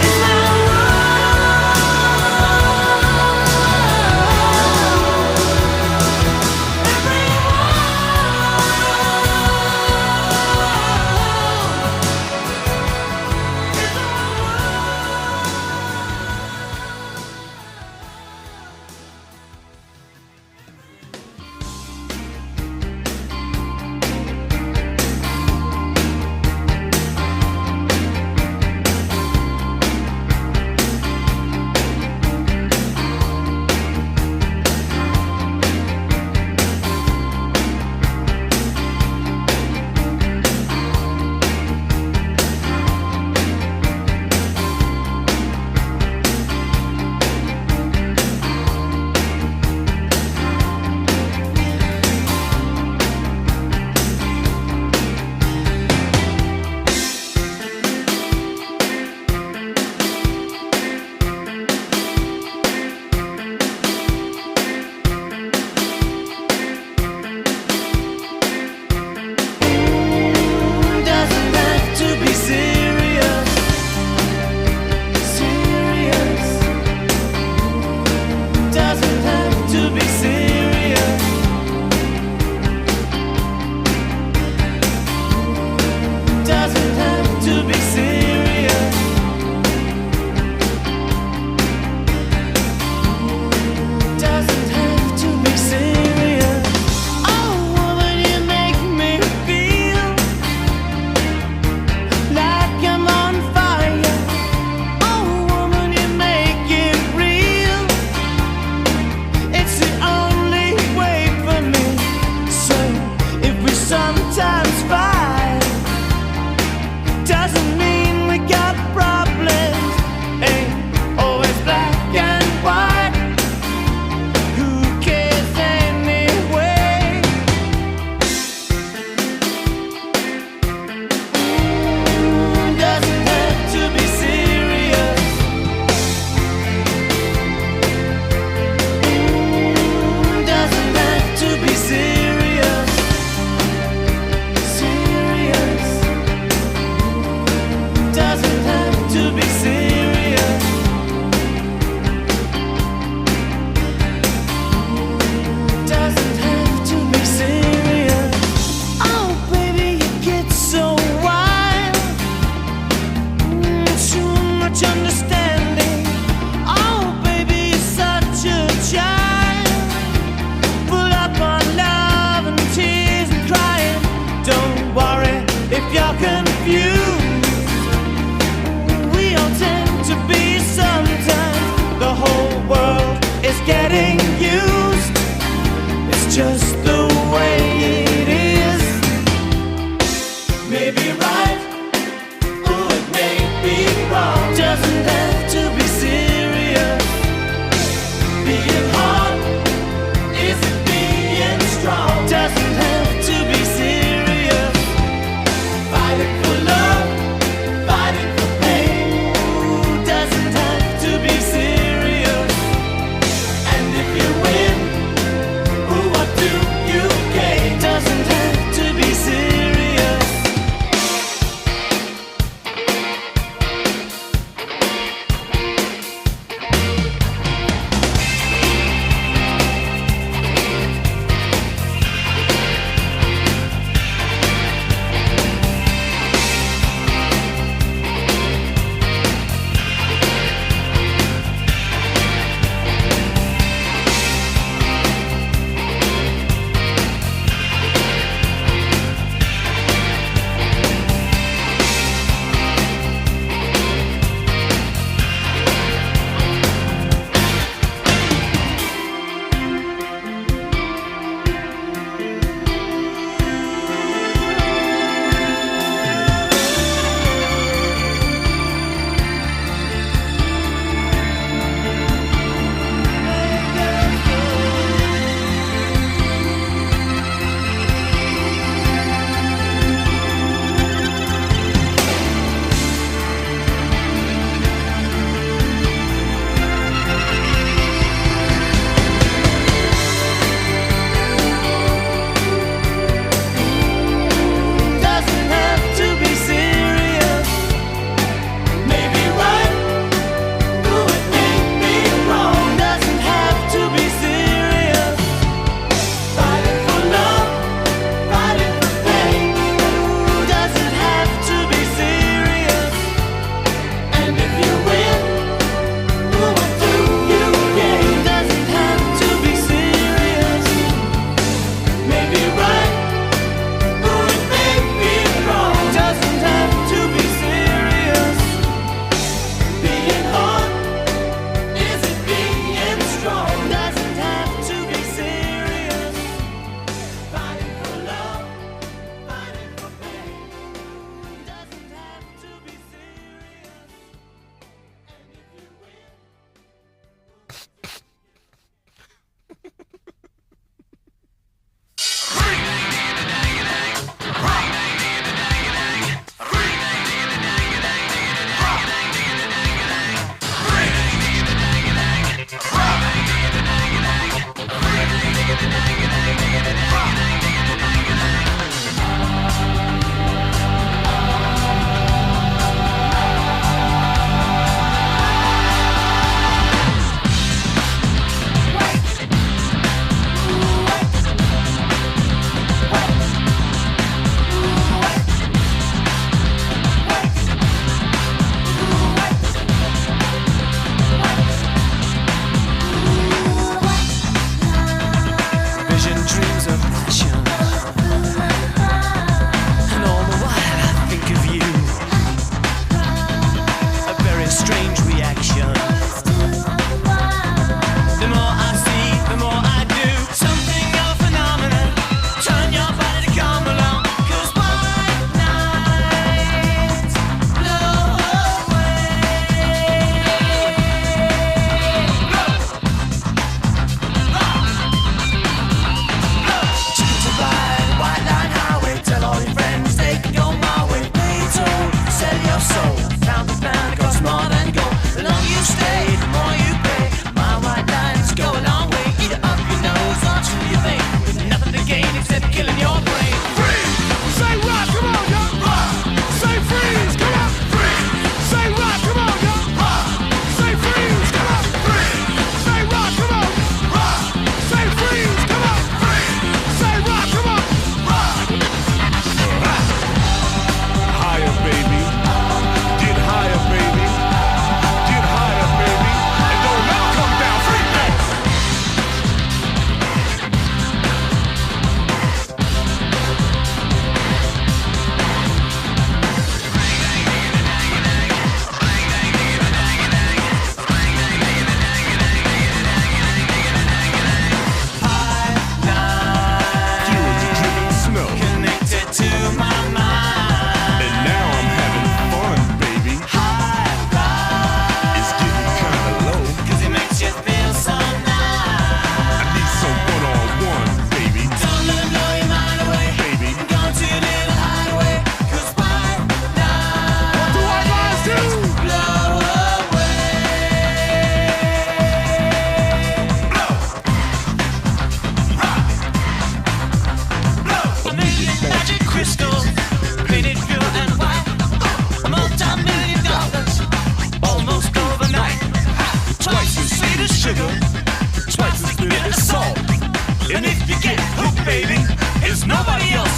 is my doesn't have to be serious. Serious doesn't have to be serious. Doesn't have to be serious. Doesn't have to be serious. Oh, woman, you make me feel like I'm on fire. Oh, woman, you make it real. It's the only way for me. So if we sometimes fight, doesn't mean we got problems. Ain't always black and white. Who cares anyway? Doesn't have to be serious. Doesn't have to be serious. Serious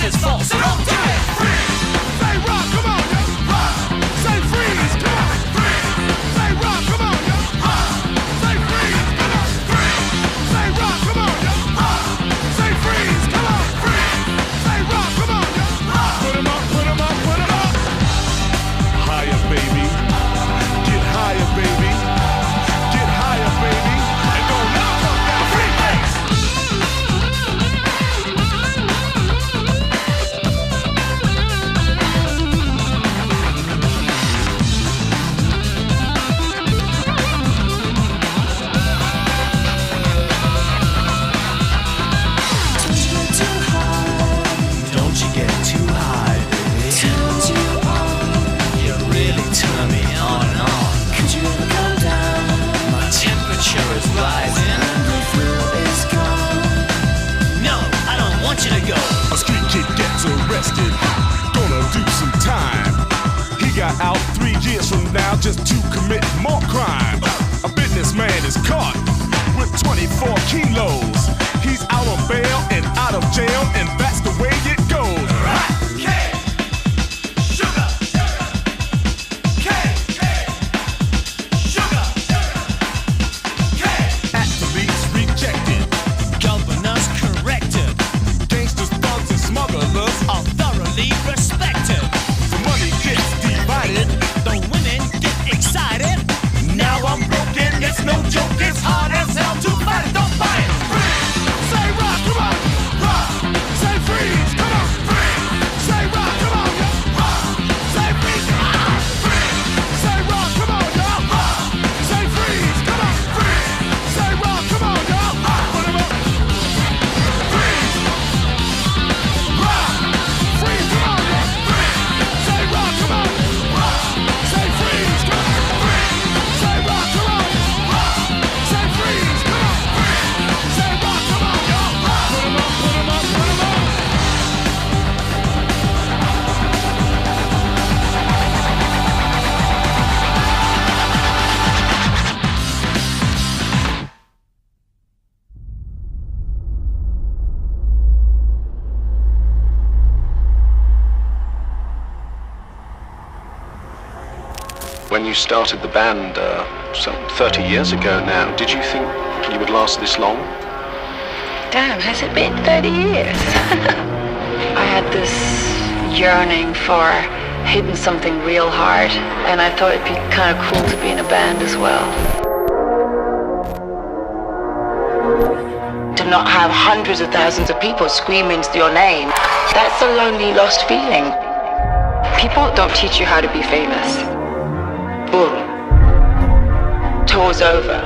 is false, so don't do it. Say rock, come on, yo. Say freeze, come on. Say rock, come on, yo. Say freeze, come on. Say rock, come on, yo. Say freeze, come on. Say rock, come on, yo. Put 'em up, put 'em up, put 'em up. Higher, baby. Get higher, baby. Get higher, baby. And go knock up that free face. Don't you get too high, baby. Turns you on. You really turn me on and on. Could you ever come down? My temperature is rising. And the flu is gone. No, I don't want you to go. A street kid gets arrested. Gonna do some time. He got out 3 years from now just to commit more crime. A businessman is caught with 24 kilos. He's out on bail and out of jail, and that's the way it goes. Right. K, sugar, K, sugar, K. Athletes rejected, governors corrected, gangsters, thugs, and smugglers are thoroughly respected. The money gets divided, the women get excited. Now I'm broken, it's no joke, it's hard as hell to fight it, don't fight it. Say rock, come on, rock. Say freeze, come on, freeze. Say rock, come on, yo. Say freeze, come on, freeze. Say rock, come on, yo. Say freeze, come on, freeze. Say rock, come on, yo. Put 'em up. Freeze, rock, freeze, come on, yo. Say rock, come on, say freeze, come on, say rock, come on, say freeze, come on, say rock, come on, yo. Put 'em up, put 'em up, put 'em up. When you started the band some 30 years ago now, did you think you would last this long? Damn, has it been 30 years? I had this yearning for hitting something real hard, and I thought it'd be kind of cool to be in a band as well. To not have hundreds of thousands of people screaming your name, that's a lonely, lost feeling. People don't teach you how to be famous. Boom. Tour's over.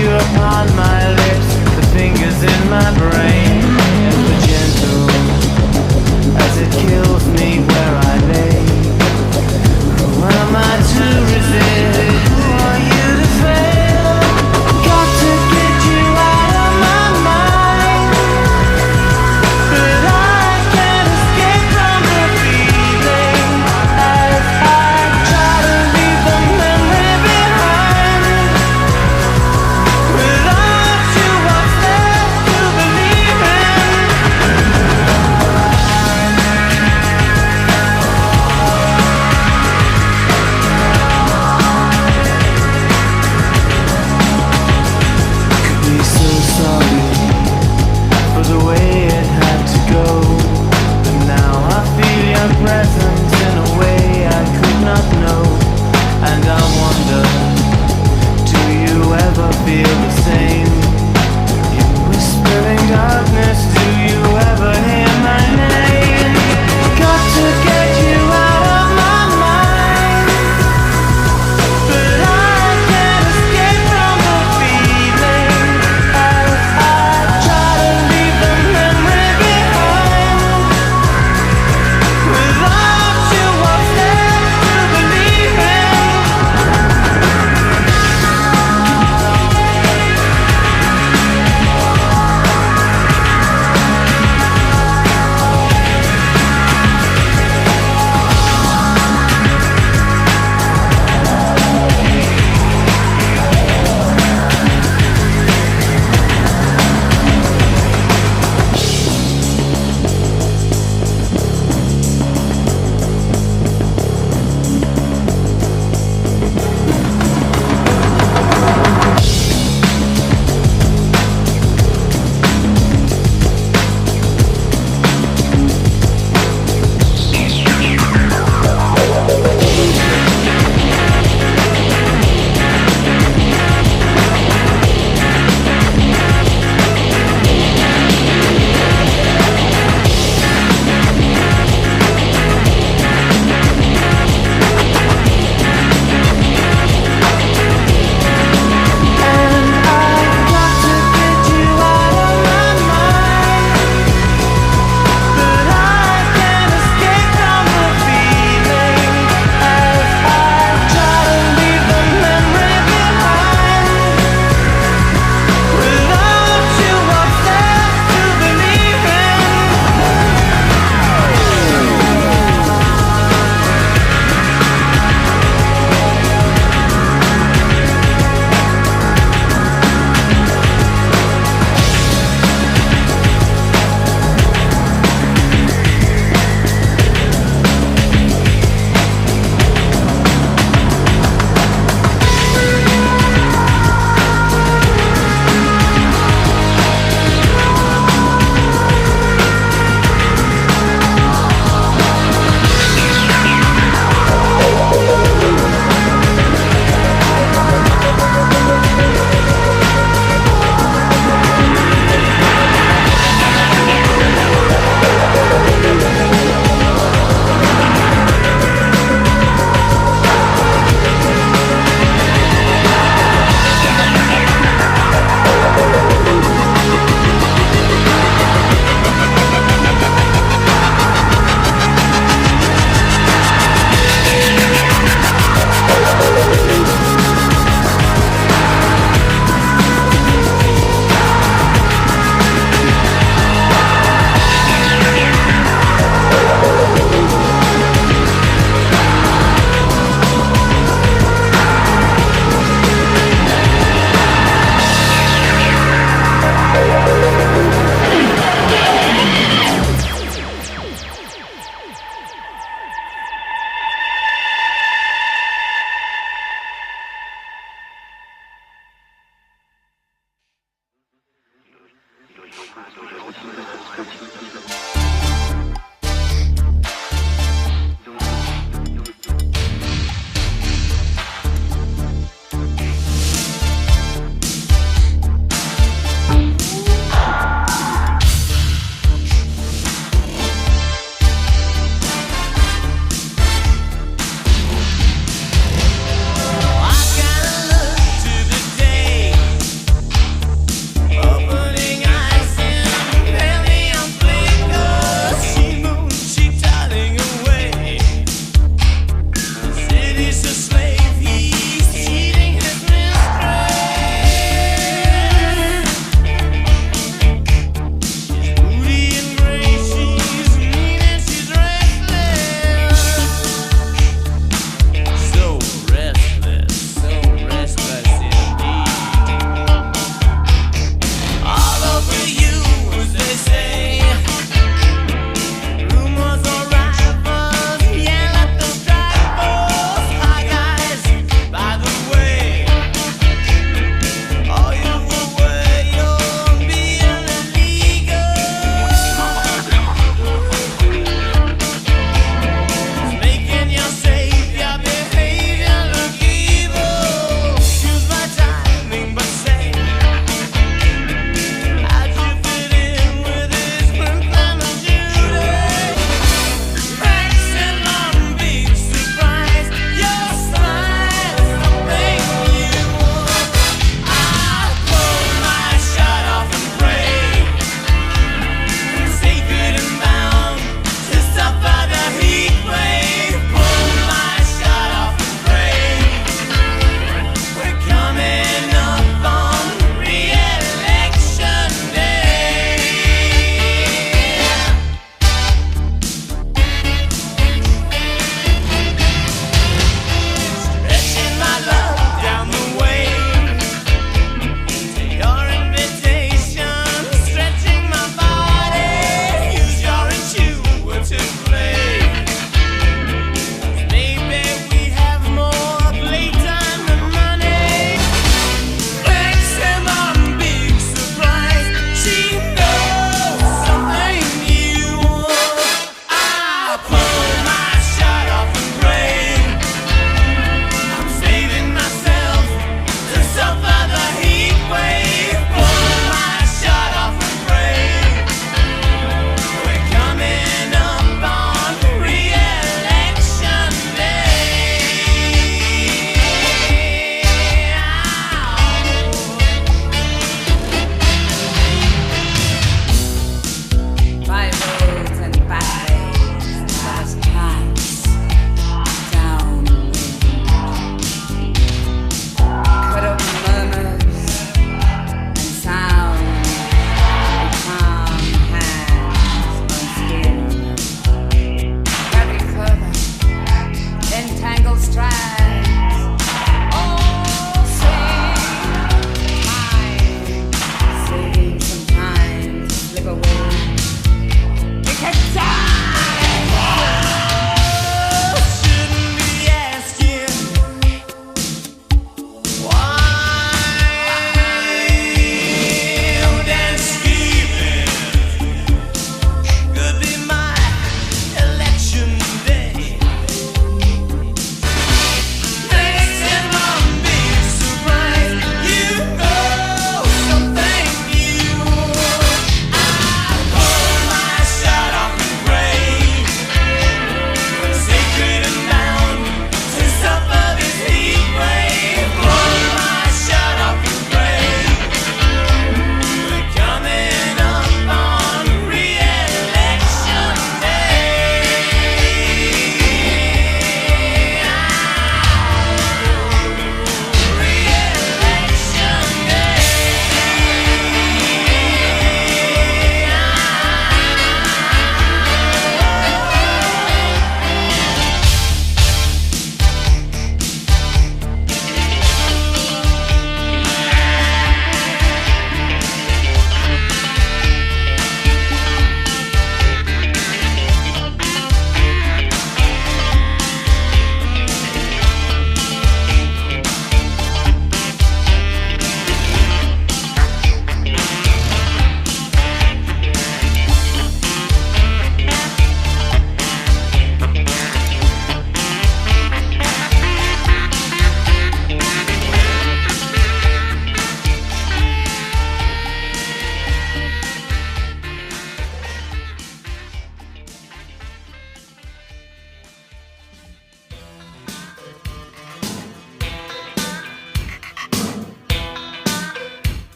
you upon my lips, the fingers in my brain, ever gentle as it kills me where I lay. Who am I to resist? Who are you to fail? Got to get you out of my mind, but I can't escape from the feeling as I try to leave the memory behind. Without you, what's there to believe in?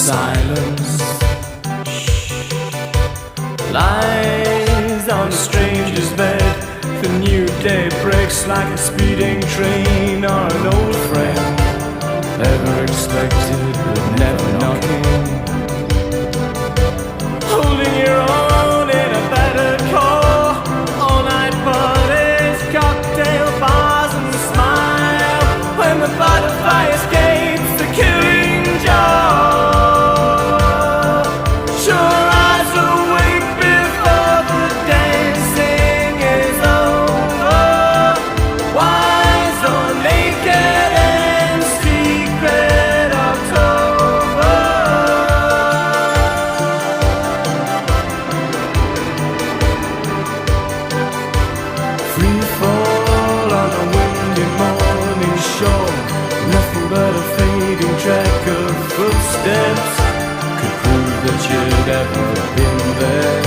silence. Lies on a stranger's bed. The new day breaks like a speeding train or an old friend. Never expected, but never knocking. Holding your own in a battered core. All-night parties, cocktail bars and a smile. When the butterfly escapes the killing jar. Sure eyes awake before the dancing is over. Wise or naked and secret October. Free fall on a windy morning shore. Nothing but a fading track of footsteps could prove that you'd ever been there.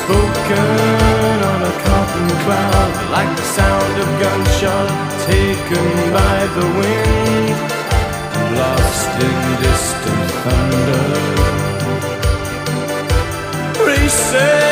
Spoken on a cotton cloud, like the sound of gunshot taken by the wind and lost in distant thunder. Races